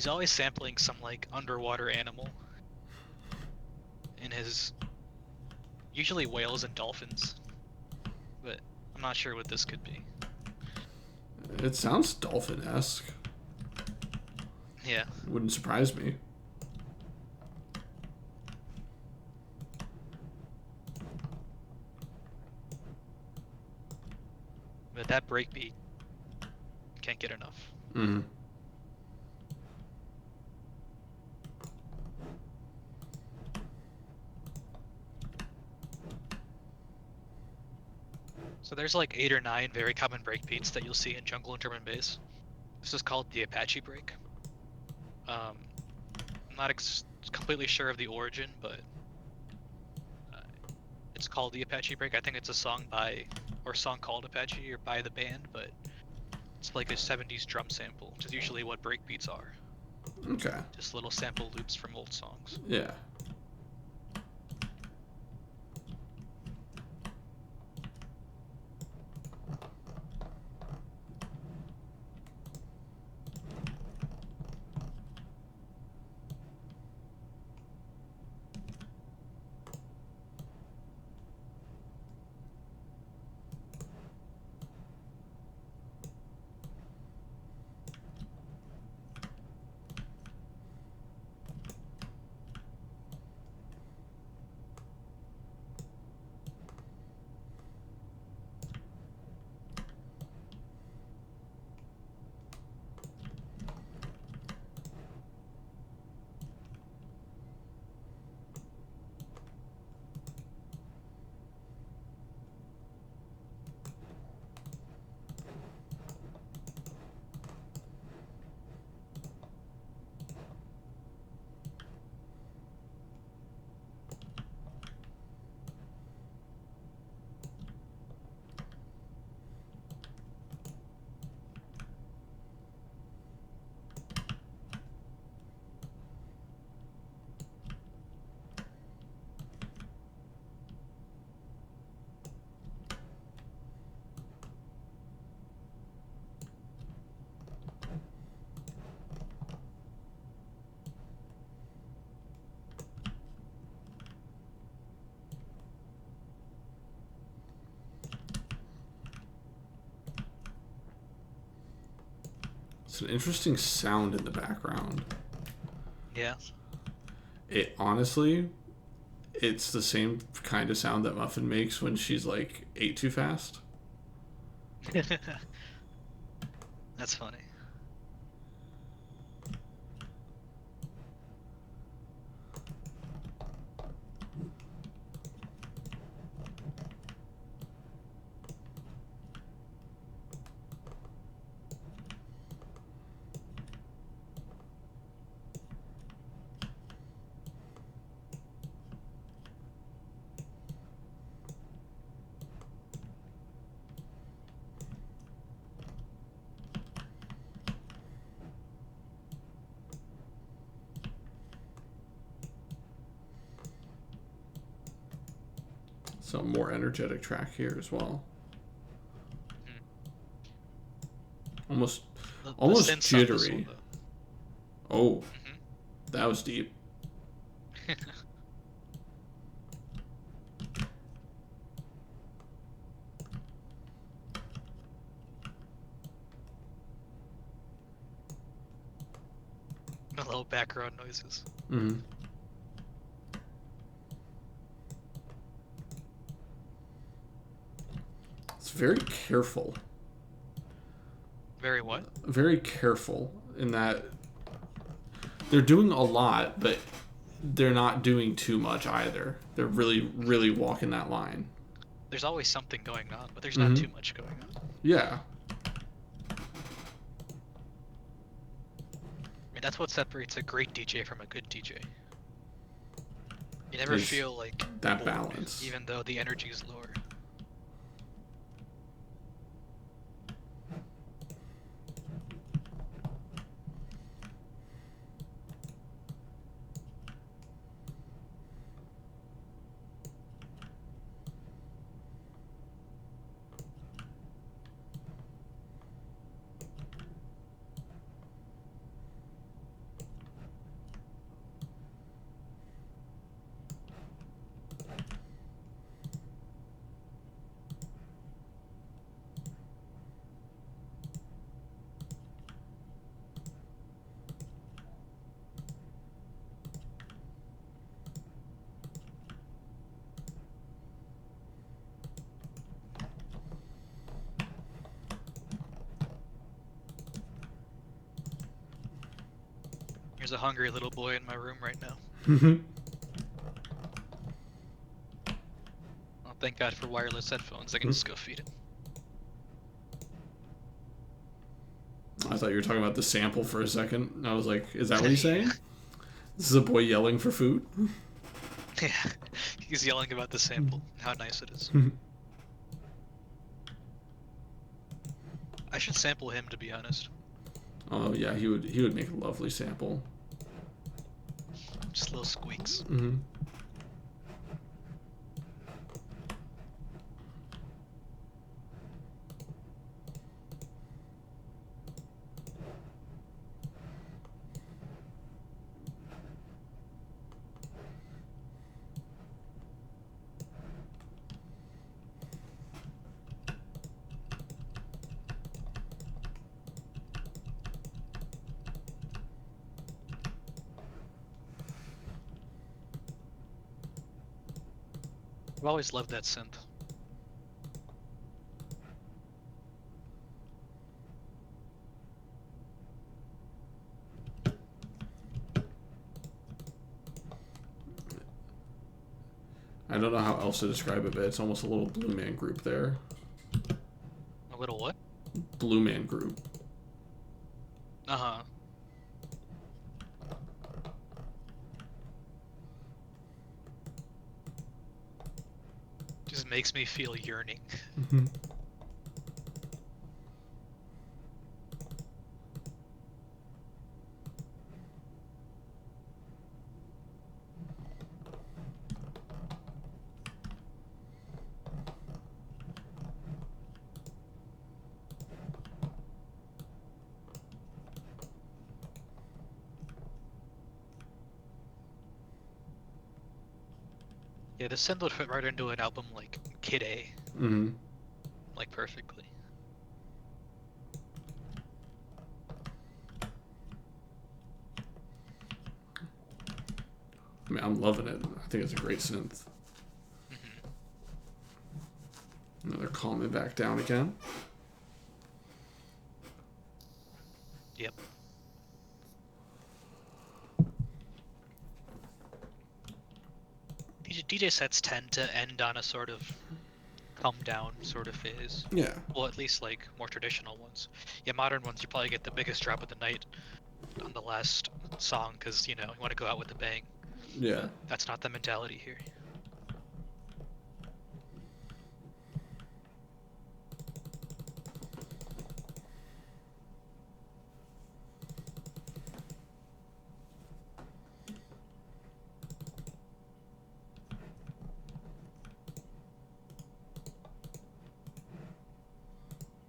He's always sampling some like underwater animal in his, usually whales and dolphins, but I'm not sure what this could be.
It sounds dolphin-esque.
Yeah.
Wouldn't surprise me.
But that breakbeat, can't get enough.
Mm-hmm.
So there's like 8 or 9 very common breakbeats that you'll see in jungle and drum and bass. This is called the Apache break. I'm not completely sure of the origin, but uh, it's called the Apache break. I think it's a song by, or song called Apache or by the band, but it's like a 70s drum sample, which is usually what breakbeats are.
Okay.
Just little sample loops from old songs.
Yeah. It's an interesting sound in the background.
Yeah.
It honestly, it's the same kind of sound that Muffin makes when she's like ate too fast.
That's funny.
So more energetic track here as well.
Mhm.
Almost,
The
almost
synths on this
jittery.
one, though.
Oh, that was deep.
The little background noises.
Mm-hmm. It's very careful.
Very what?
Very careful in that they're doing a lot, but they're not doing too much either. They're really, really walking that line.
There's always something going on, but there's not
Mm-hmm.
too much going on.
Yeah.
I mean, that's what separates a great DJ from a good DJ. You never
Is
feel like
that
bored,
balance.
even though the energy is lower. There's a hungry little boy in my room right now. Oh, thank God for wireless headphones. I can just go feed him.
I thought you were talking about the sample for a second. I was like, is that what he's saying? This is a boy yelling for food?
Yeah, he's yelling about the sample, how nice it is. I should sample him, to be honest.
Oh yeah, he would make a lovely sample.
Just little squeaks.
Mm-hmm.
I've always loved that synth.
I don't know how else to describe it, but it's almost a little Blue Man Group there.
A little what?
Blue Man Group.
Uh-huh. Just makes me feel yearning.
Mm-hmm.
Yeah, the synth would fit right into an album like Kid A.
Mm-hmm.
Like, perfectly.
I mean, I'm loving it. I think it's a great synth.
Mm-hmm.
Now they're calming back down again.
Yep. DJ sets tend to end on a sort of come down sort of phase.
Yeah.
Well, at least like more traditional ones. Yeah, modern ones you probably get the biggest drop of the night on the last song because you want to go out with a bang.
Yeah.
But that's not the mentality here.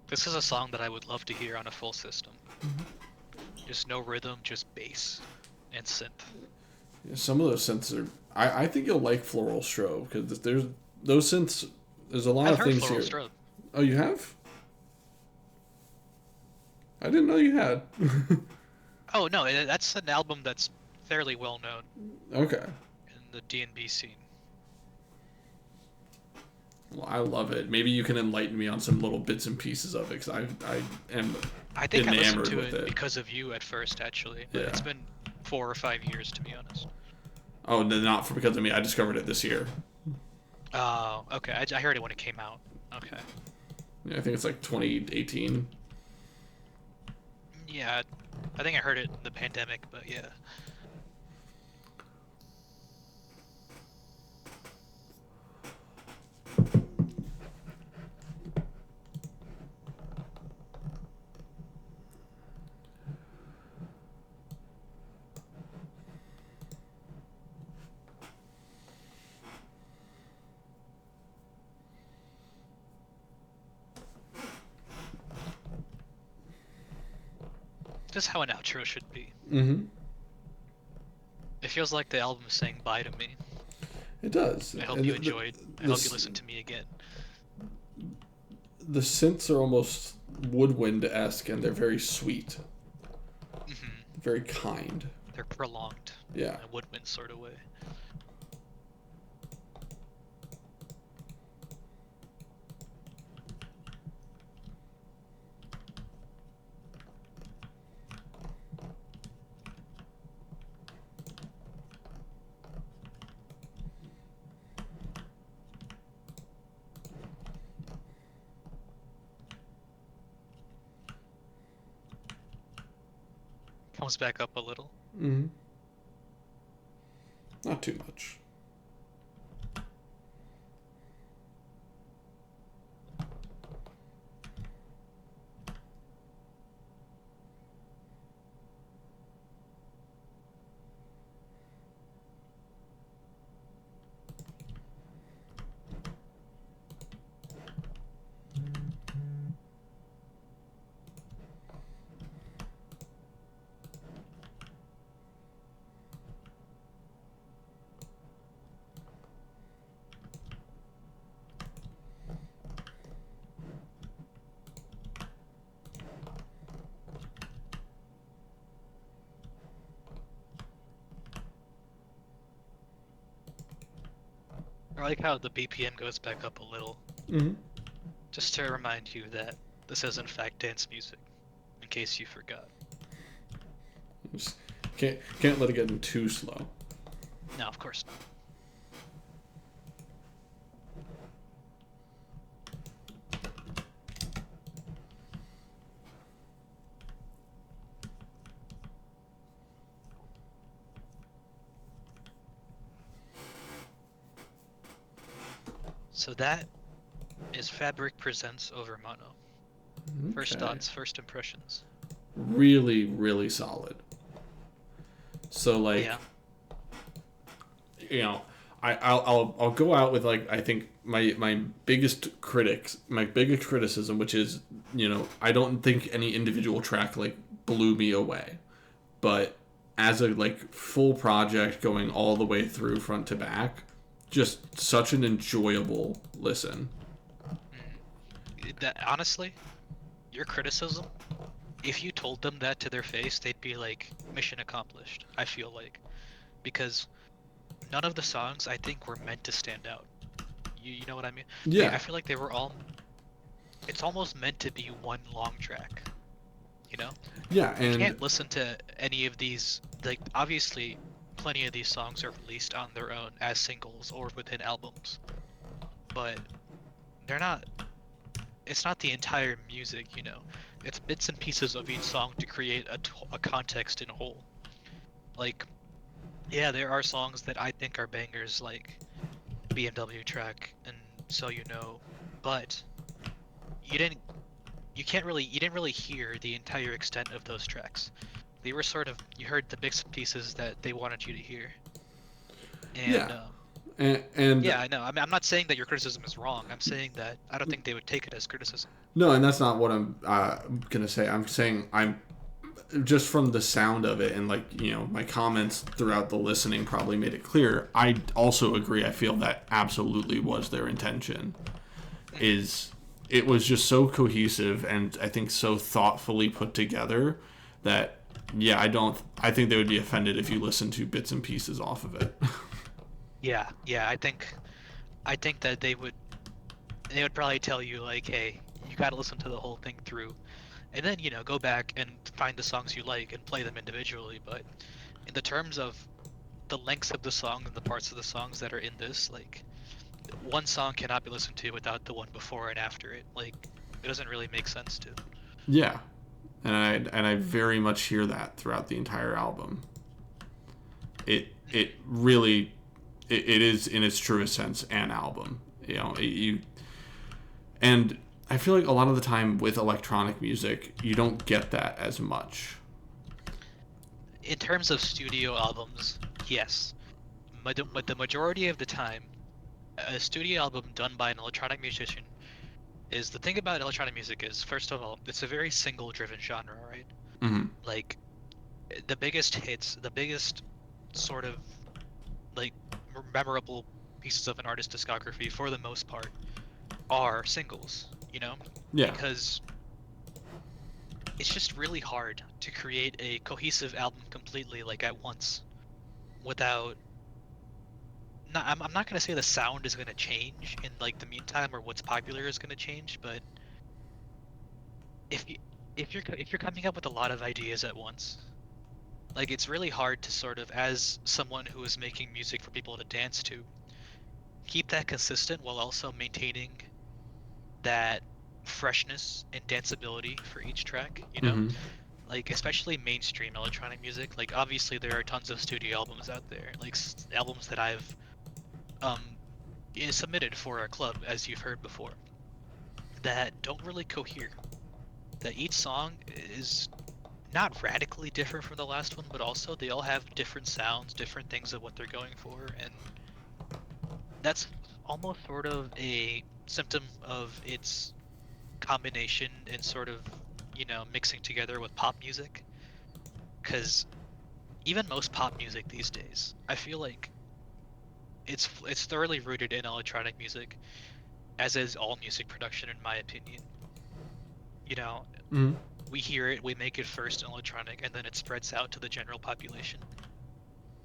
This is a song that I would love to hear on a full system. Just no rhythm, just bass and synth.
Yeah, some of those synths are. I think you'll like Floral Strobe because there's those synths. There's a lot
I've
of
heard
things
Floral
here.
Strobe.
Oh, you have? I didn't know you had.
Oh no, that's an album that's fairly well known
Okay.
in the D&B scene.
Well, I love it. Maybe you can enlighten me on some little bits and pieces of it because I am
I think I listened
enamored
to
with
it
it.
because of you at first, actually. But
Yeah.
it's been 4 or 5 years, to be honest.
Oh, no, not for because of me. I discovered it this year.
Oh, okay. I heard it when it came out. Okay.
Yeah, I think it's like 2018.
Yeah, I think I heard it in the pandemic, but yeah. Just how an outro should be.
Mm-hmm.
It feels like the album is saying bye to me.
It does.
I hope
And
you enjoyed. I hope you listen to me again.
The synths are almost woodwind-esque, and they're very sweet.
Mm-hmm.
Very kind.
They're prolonged.
Yeah.
In a woodwind sort of way. comes back up a little.
Mm-hmm. Not too much.
I like how the BPM goes back up a little,
Mm-hmm.
just to remind you that this is in fact dance music, in case you forgot.
Just can't let it get in too slow.
No, of course not. So that is Fabric Presents Overmono. First
Okay.
thoughts, first impressions.
Really, really solid. So like,
Yeah.
you know, I'll go out with like I think my biggest critics, my biggest criticism, which is, I don't think any individual track like blew me away, but as a like full project going all the way through front to back, just such an enjoyable listen.
That honestly, your criticism, if you told them that to their face, they'd be like, mission accomplished, I feel like. Because none of the songs I think were meant to stand out. You know what I mean? I
Yeah,
feel like they were all, it's almost meant to be one long track, you know?
yeah,
You
and
can't listen to any of these, like, obviously, plenty of these songs are released on their own as singles or within albums, but they're not, it's not the entire music, you know? It's bits and pieces of each song to create a context in whole. Like, yeah, there are songs that I think are bangers, like BMW track and So You Know, but you didn't you didn't really hear the entire extent of those tracks. They were sort of, you heard the bits and pieces that they wanted you to hear. And
yeah, and
yeah, I know. I mean, I'm not saying that your criticism is wrong. I'm saying that I don't think they would take it as criticism.
no, and that's not what I'm gonna say. I'm saying I'm just from the sound of it and like my comments throughout the listening probably made it clear. I also agree. I feel that absolutely was their intention. Is it was just so cohesive and I think so thoughtfully put together that yeah, I think they would be offended if you listen to bits and pieces off of it.
Yeah, yeah, I think that they would probably tell you like, hey, you got to listen to the whole thing through, and then go back and find the songs you like and play them individually. But in the terms of the lengths of the song and the parts of the songs that are in this, like one song cannot be listened to without the one before and after it. Like it doesn't really make sense to.
Yeah, and I very much hear that throughout the entire album. It really it is in its truest sense an album. You and I feel like a lot of the time with electronic music, you don't get that as much.
In terms of studio albums, yes, but the majority of the time, a studio album done by an electronic musician is the thing about electronic music is, first of all, it's a very single driven genre, right?
Mm-hmm.
Like the biggest hits, the biggest sort of like memorable pieces of an artist's discography for the most part are singles,
Yeah.
because it's just really hard to create a cohesive album completely like at once without not, I'm not going to say the sound is going to change in like the meantime or what's popular is going to change, but if you if you're coming up with a lot of ideas at once, like it's really hard to sort of, as someone who is making music for people to dance to, keep that consistent while also maintaining that freshness and danceability for each track.
Mm-hmm.
like especially mainstream electronic music. Like obviously there are tons of studio albums out there, like albums that I've um submitted for our club, as you've heard before, that don't really cohere. That each song is not radically different from the last one, but also they all have different sounds, different things of what they're going for, and that's almost sort of a symptom of its combination and sort of, mixing together with pop music. Because even most pop music these days, I feel like it's thoroughly rooted in electronic music, as is all music production, in my opinion. You know,
Mhm.
we hear it, we make it first in electronic, and then it spreads out to the general population.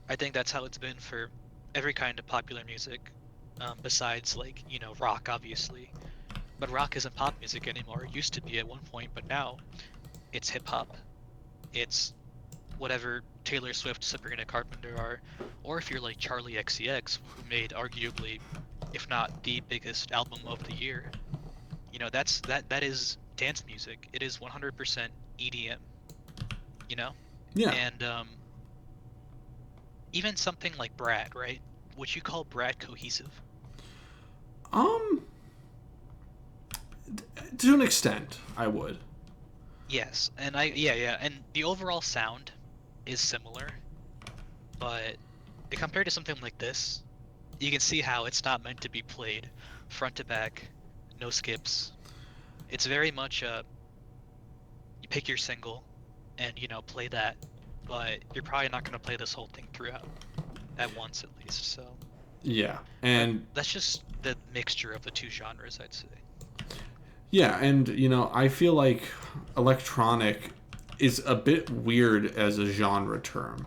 I think that's how it's been for every kind of popular music, besides like, rock, obviously. But rock isn't pop music anymore. It used to be at one point, but now it's hip hop. It's whatever Taylor Swift, Sabrina Carpenter are, or if you're like Charlie XCX, who made arguably, if not the biggest album of the year, that is dance music. It is 100% EDM, you know?
Yeah.
And even something like Brad, right? Would you call Brad cohesive?
Um, to an extent, I would.
Yes, and and the overall sound is similar, but compared to something like this, you can see how it's not meant to be played front to back, no skips. It's very much you pick your single and play that, but you're probably not going to play this whole thing throughout at once at least. So,
Yeah,
but
and
that's just the mixture of the two genres, I'd say.
yeah, and I feel like electronic is a bit weird as a genre term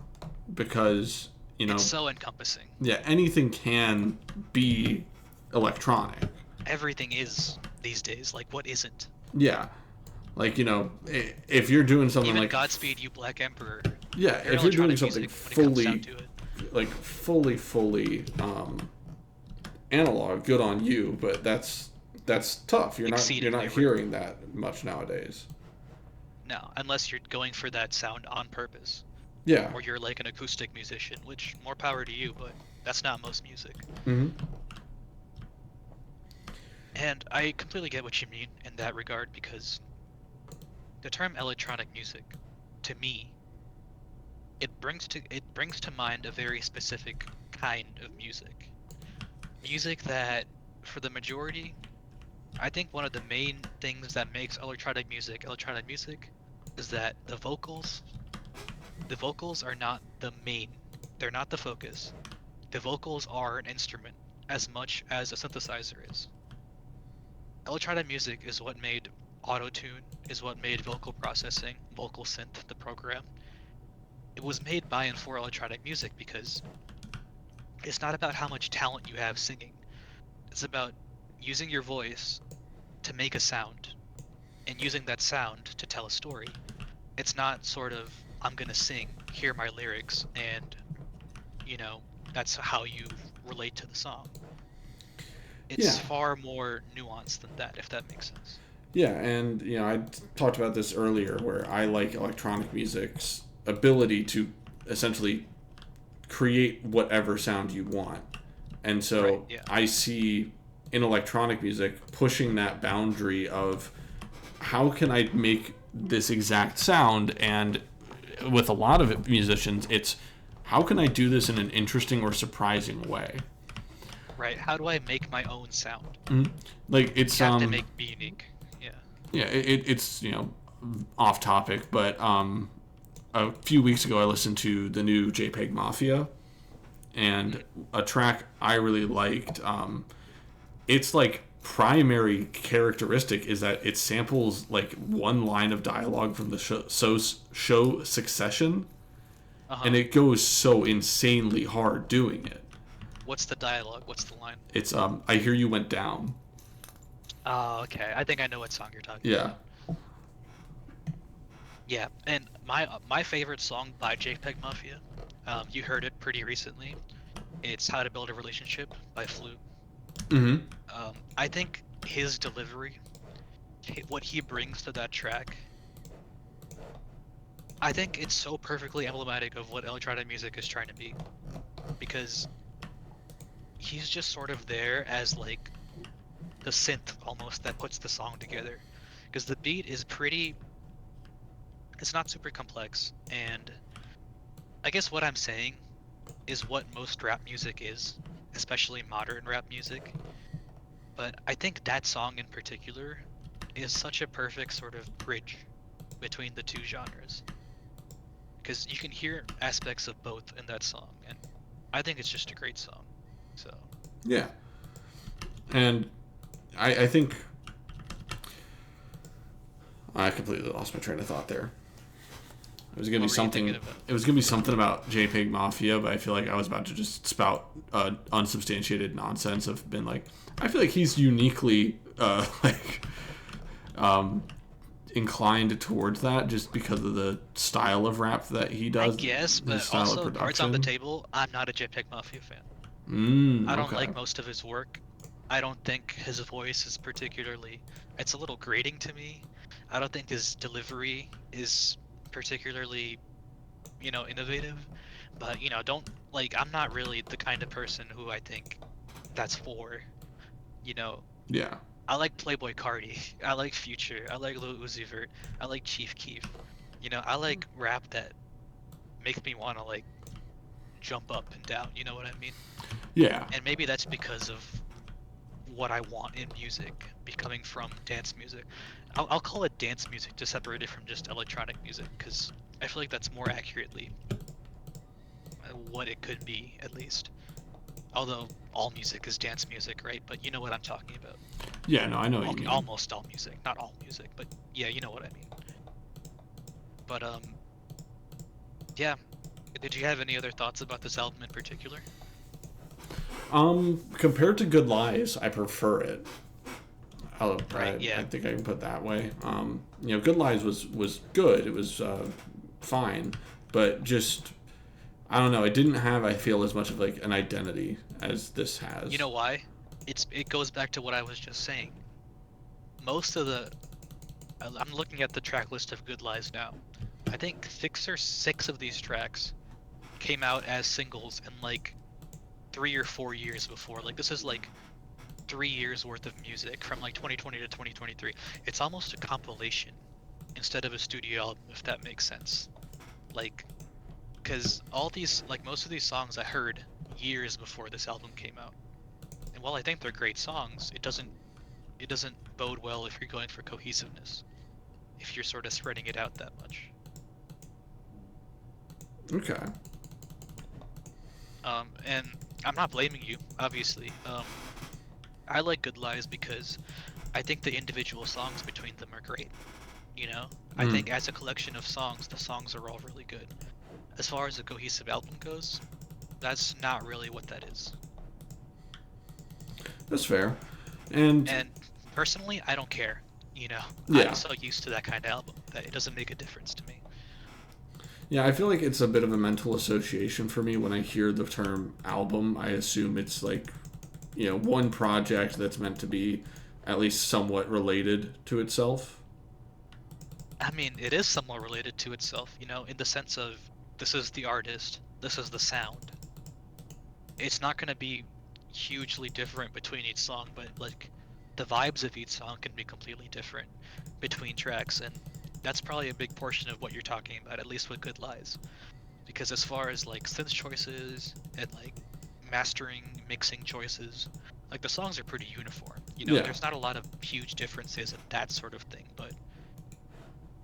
because
It's so encompassing.
yeah, anything can be electronic.
Everything is these days. Like, what isn't?
Yeah, like if you're doing something
Even
like
Godspeed You Black Emperor.
yeah,
They're
if you're doing
electronic
something
music when it comes down
fully
to it.
like fully analog, good on you, but that's tough. You're not
Exceedingly rare.
hearing that much nowadays.
No, unless you're going for that sound on purpose.
Yeah.
Or you're like an acoustic musician, which more power to you, but that's not most music.
Hmm.
And I completely get what you mean in that regard because the term electronic music, to me, it brings to mind a very specific kind of music. Music that, for the majority, I think one of the main things that makes electronic music is that the vocals are not the main. They're not the focus. The vocals are an instrument as much as a synthesizer is. Electronic music is what made autotune, is what made vocal processing, vocal synth the program. It was made by and for electronic music because it's not about how much talent you have singing. It's about using your voice to make a sound and using that sound to tell a story. It's not sort of, I'm gonna sing, hear my lyrics, and, you know, that's how you relate to the song. It's
Yeah.
far more nuanced than that, if that makes sense.
Yeah, and I talked about this earlier, where I like electronic music's ability to essentially create whatever sound you want, and
Right,
so
yeah.
I see in electronic music pushing that boundary of how can I make this exact sound, and with a lot of musicians, it's how can I do this in an interesting or surprising way.
Right. How do I make my own sound?
Mm-hmm. Like
You
it's
have to make me unique. Yeah.
yeah, it's off topic, but a few weeks ago I listened to the new JPEG Mafia, and
Mhm.
a track I really liked. Its like primary characteristic is that it samples like one line of dialogue from the show Succession, and
Uh-huh.
it goes so insanely hard doing it.
What's the dialogue? What's the line?
It's I hear you went down.
Oh, okay. I think I know what song you're talking
Yeah.
about. Yeah, and my favorite song by JPEG Mafia, you heard it pretty recently. It's "How to Build a Relationship" by Flute.
Mm-hmm.
I think his delivery, what he brings to that track, I think it's so perfectly emblematic of what electronic music is trying to be, because he's just sort of there as like the synth almost that puts the song together. Because the beat is pretty, it's not super complex, and I guess what I'm saying is what most rap music is, especially modern rap music. But I think that song in particular is such a perfect sort of bridge between the two genres, because you can hear aspects of both in that song, and I think it's just a great song. So,
Yeah, and I think I completely lost my train of thought there. It was gonna be
what were you thinking
something.
about?
It was gonna be something about JPEG Mafia, but I feel like I was about to just spout unsubstantiated nonsense of been like. I feel like he's uniquely like um, inclined towards that just because of the style of rap that he
I
does,
guess,
his
but
style of
also cards on the
production.
table, I'm not a JPEG Mafia fan. I don't
Okay.
like most of his work. I don't think his voice is particularly, it's a little grating to me. I don't think his delivery is particularly, innovative. But, don't like I'm not really the kind of person who I think that's for, you know.
Yeah.
I like Playboy Cardi. I like Future. I like Lil Uzi Vert. I like Chief Keef. I like rap that makes me want to like jump up and down, you know what I mean?
Yeah.
And maybe that's because of what I want in music, becoming from dance music. I'll call it dance music to separate it from just electronic music, because I feel like that's more accurately what it could be, at least. Although all music is dance music, right? But you know what I'm talking about.
Yeah. No, I know what you mean.
Almost all music, not all music, but yeah, you know what I mean. But yeah. Did you have any other thoughts about this album in particular?
Compared to Good Lies, I prefer it.
Right,
I
yeah.
think I can put it that way. Good Lies was good. It was fine, but just I don't know. It didn't have, I feel, as much of like an identity as this
You
has.
know why? It goes back to what I was just saying. Most of the I'm looking at the track list of Good Lies now. I think 6 or 6 of these tracks came out as singles in like 3 or 4 years before. Like this is like 3 years worth of music from like 2020 to 2023. It's almost a compilation instead of a studio album, if that makes sense. Like, because all these, like most of these songs I heard years before this album came out. And while I think they're great songs, it doesn't bode well if you're going for cohesiveness, if you're sort of spreading it out that much.
Okay.
And I'm not blaming you, obviously. I like Good Lies because I think the individual songs between them are great. I
Mm,
think as a collection of songs, the songs are all really good. As far as a cohesive album goes, that's not really what that is.
that's fair. And
And personally, I don't care. You know, I'm
yeah,
so used to that kind of album that it doesn't make a difference to me.
yeah, I feel like it's a bit of a mental association for me when I hear the term album. I assume it's like one project that's meant to be at least somewhat related to itself.
I mean, it is somewhat related to itself, in the sense of this is the artist, this is the sound. It's not going to be hugely different between each song, but like the vibes of each song can be completely different between tracks, and that's probably a big portion of what you're talking about, at least with Good Lies. Because as far as like synth choices and like mastering, mixing choices, like the songs are pretty uniform.
Yeah,
There's not a lot of huge differences and that sort of thing, but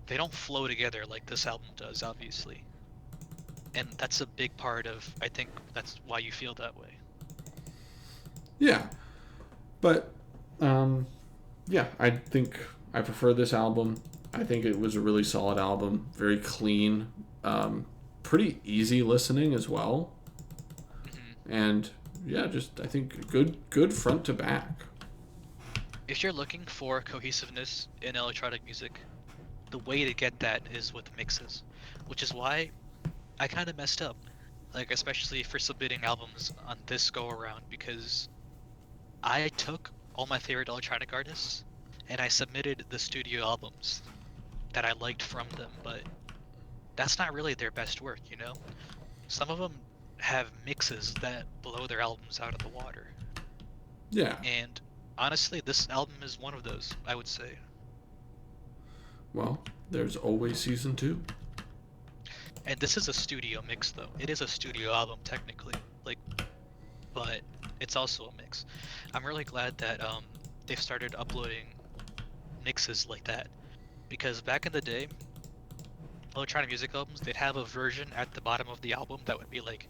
they don't flow together like this album does, obviously. And that's a big part of, I think that's why you feel that way.
yeah, but um, yeah, I think I prefer this album. I think it was a really solid album, very clean, pretty easy listening as well,
Hmm.
and yeah, just I think good front to back.
If you're looking for cohesiveness in electronic music, the way to get that is with mixes, which is why I kind of messed up, like especially for submitting albums on this go around, because I took all my favorite electronic artists and I submitted the studio albums that I liked from them, but that's not really their best work, you know? Some of them have mixes that blow their albums out of the water.
Yeah.
And honestly, this album is one of those, I would say.
Well, there's always season two.
And this is a studio mix, though. It is a studio album, technically. Like, but it's also a mix. I'm really glad that they've started uploading mixes like that. Because back in the day, electronic music albums, they'd have a version at the bottom of the album that would be like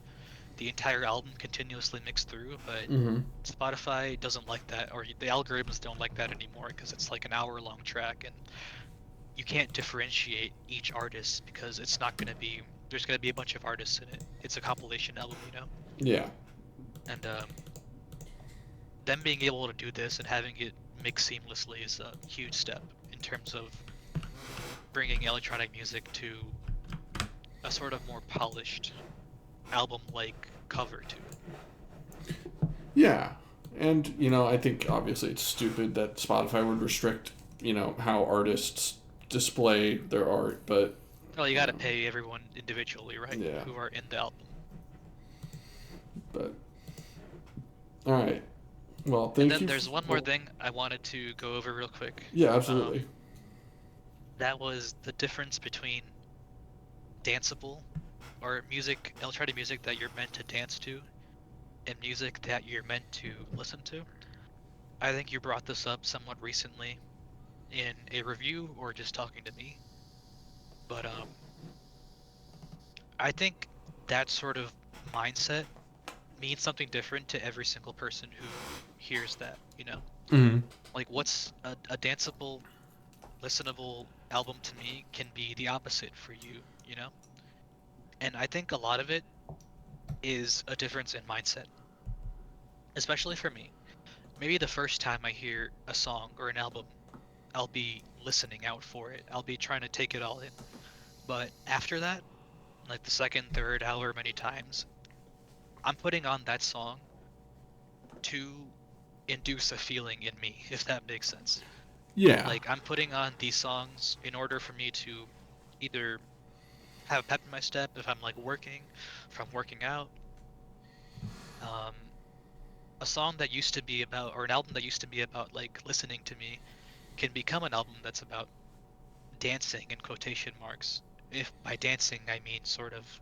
the entire album continuously mixed through, but
Mm-hmm.
Spotify doesn't like that, or the algorithms don't like that anymore because it's like an hour-long track, and you can't differentiate each artist because it's not going to be, there's going to be a bunch of artists in it. It's a compilation album, you know?
Yeah.
And them being able to do this and having it mix seamlessly is a huge step in terms of bringing electronic music to a sort of more polished album-like cover to it.
Yeah. And, I think obviously it's stupid that Spotify would restrict, how artists display their art, but.
Well, you got to pay everyone individually, right?
Yeah.
Who are in the album.
But. Alright. Well,
And
thank you.
then there's one more thing I wanted to go over real quick.
Yeah, absolutely.
That was the difference between danceable or music, electronic music that you're meant to dance to, and music that you're meant to listen to. I think you brought this up somewhat recently in a review or just talking to me. But I think that sort of mindset means something different to every single person who hears that, you know?
Mm-hmm.
Like what's a danceable, listenable album to me can be the opposite for you, you know? And I think a lot of it is a difference in mindset, especially for me. Maybe the first time I hear a song or an album, I'll be listening out for it. I'll be trying to take it all in. But after that, like the second, third, however many times, I'm putting on that song to induce a feeling in me, if that makes sense.
Yeah.
Like I'm putting on these songs in order for me to either have a pep in my step if I'm like working, if I'm working out. Um, a song that used to be about, or an album that used to be about like listening to me, can become an album that's about dancing in quotation marks. If by dancing I mean sort of,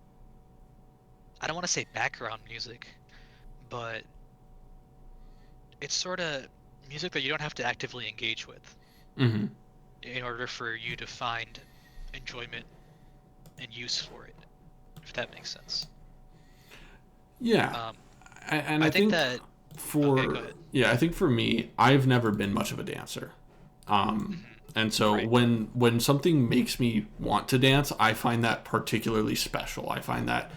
I don't want to say background music, but it's sort of music that you don't have to actively engage with
Mm-hmm.
in order for you to find enjoyment and use for it, if that makes sense.
Yeah.
Um,
And
I
I
think
think
that, okay, go
for
ahead.
yeah, I think for me, I've never been much of a dancer.
Hmm.
And so
Right.
when something makes me want to dance, I find that particularly special. I find that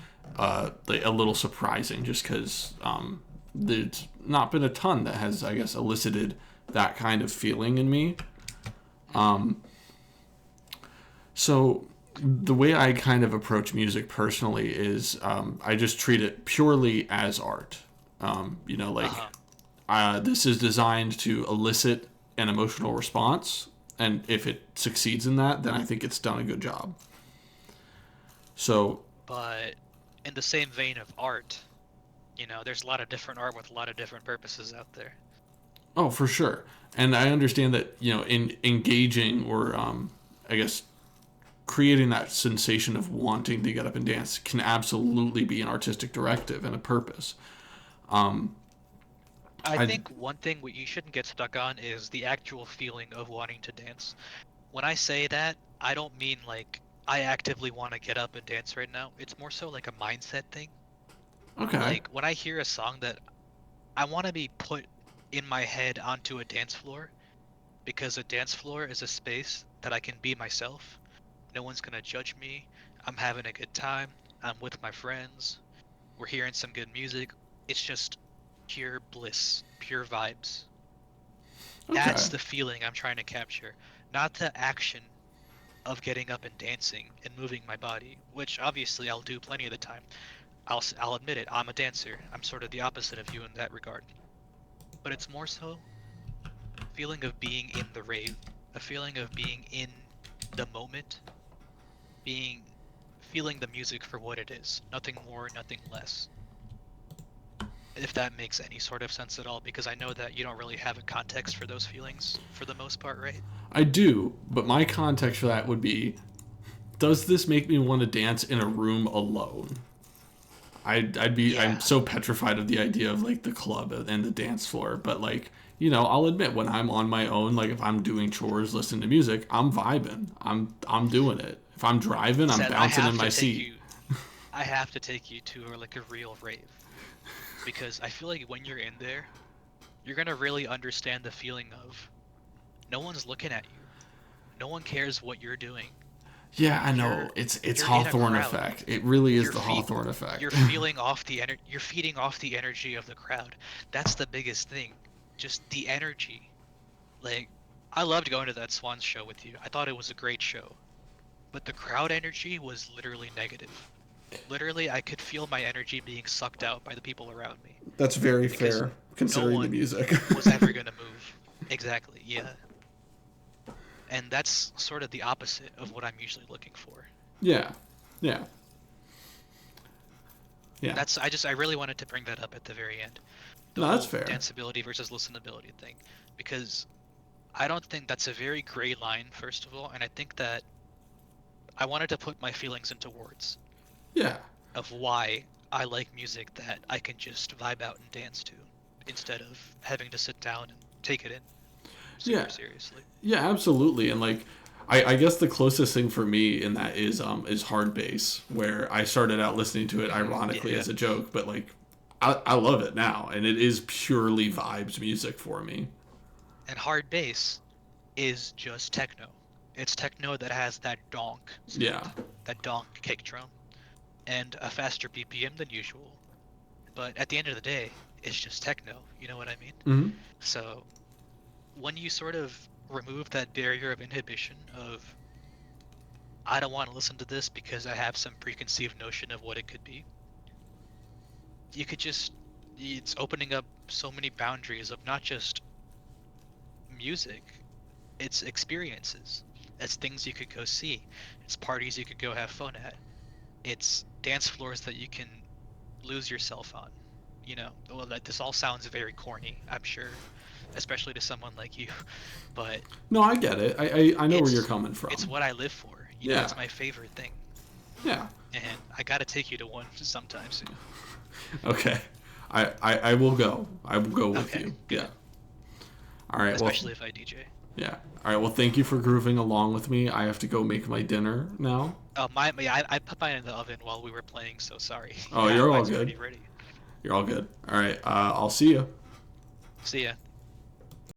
like a little surprising, just because there's not been a ton that has, I guess, elicited that kind of feeling in me. So the way I kind of approach music personally is I just treat it purely as art. Like
Uh-huh.
this is designed to elicit an emotional response, and if it succeeds in that, then I think it's done a good job. So,
But in the same vein of art, there's a lot of different art with a lot of different purposes out there.
oh, for sure, and I understand that in engaging or I guess creating that sensation of wanting to get up and dance can absolutely be an artistic directive and a purpose.
I
I
think one thing you shouldn't get stuck on is the actual feeling of wanting to dance. When I say that, I don't mean like I actively want to get up and dance right now. It's more so like a mindset thing.
okay,
Like when I hear a song that I want to be put in my head onto a dance floor, because a dance floor is a space that I can be myself. No one's gonna judge me. I'm having a good time. I'm with my friends. We're hearing some good music. It's just pure bliss, pure vibes.
okay,
That's the feeling I'm trying to capture, not the action of getting up and dancing and moving my body, which obviously I'll do plenty of the time. I'll admit it. I'm a dancer. I'm sort of the opposite of you in that regard. But it's more so a feeling of being in the rave, a feeling of being in the moment, being feeling the music for what it is, nothing more, nothing less. If that makes any sort of sense at all, because I know that you don't really have a context for those feelings for the most part, right?
I do, but my context for that would be, does this make me want to dance in a room alone? I'm
Yeah.
so petrified of the idea of like the club and the dance floor, but like, you know, I'll admit when I'm on my own, like if I'm doing chores, listening to music, I'm vibing. I'm doing it. If I'm driving, I'm
Seth,
bouncing in my seat.
I have to take you to like a real rave, because I feel like when you're in there, you're gonna really understand the feeling of no one's looking at you. No one cares what you're doing.
Yeah, I know.
You're
It's
you're in a
Hawthorne
crowd.
effect. It really is
Your
the
feet
Hawthorne effect.
you're feeling off you're feeding off the energy of the crowd. That's the biggest thing. Just the energy. Like I loved going to that Swans show with you. I thought it was a great show. But the crowd energy was literally negative. Literally, I could feel my energy being sucked out by the people around me
That's very
because
fair
no
considering the
one
music.
was ever going to move. Exactly, yeah. And that's sort of the opposite of what I'm usually looking for.
Yeah. Yeah. Yeah.
I really wanted to bring that up at the very end. The
No, that's
whole
fair.
danceability versus listenability thing, because I don't think that's a very gray line, first of all, and I think that I wanted to put my feelings into words
Yeah.
of why I like music that I can just vibe out and dance to instead of having to sit down and take it in
Yeah.
super seriously.
Yeah, absolutely. And like I guess the closest thing for me in that is hard bass, where I started out listening to it ironically
Yeah.
as a joke, but like I love it now, and it is purely vibes music for me.
And hard bass is just techno. It's techno that has that donk
Yeah.
sound, that donk kick drum, and a faster BPM than usual. But at the end of the day, it's just techno, you know what I mean?
Hmm.
So when you sort of remove that barrier of inhibition of I don't want to listen to this because I have some preconceived notion of what it could be, you could just it's opening up so many boundaries of not just music, it's experiences. It's things you could go see. It's parties you could go have fun at. It's dance floors that you can lose yourself on. You know, well, that this all sounds very corny, I'm sure, especially to someone like you, but
No, I get it. I know where you're
it's
coming
it's
from.
what I live for. You know,
Yeah.
it's my favorite thing,
Yeah.
and I gotta take you to one sometime soon.
Okay. I will go. I will go with
Okay,
you. Yeah.
good.
All right. Well,
Especially if I DJ.
yeah. All right. Well, thank you for grooving along with me. I have to go make my dinner now.
I put mine in the oven while we were playing, so sorry.
Oh,
Yeah,
you're all
mine's
good.
already ready.
You're all good. All right. I'll see you.
See ya.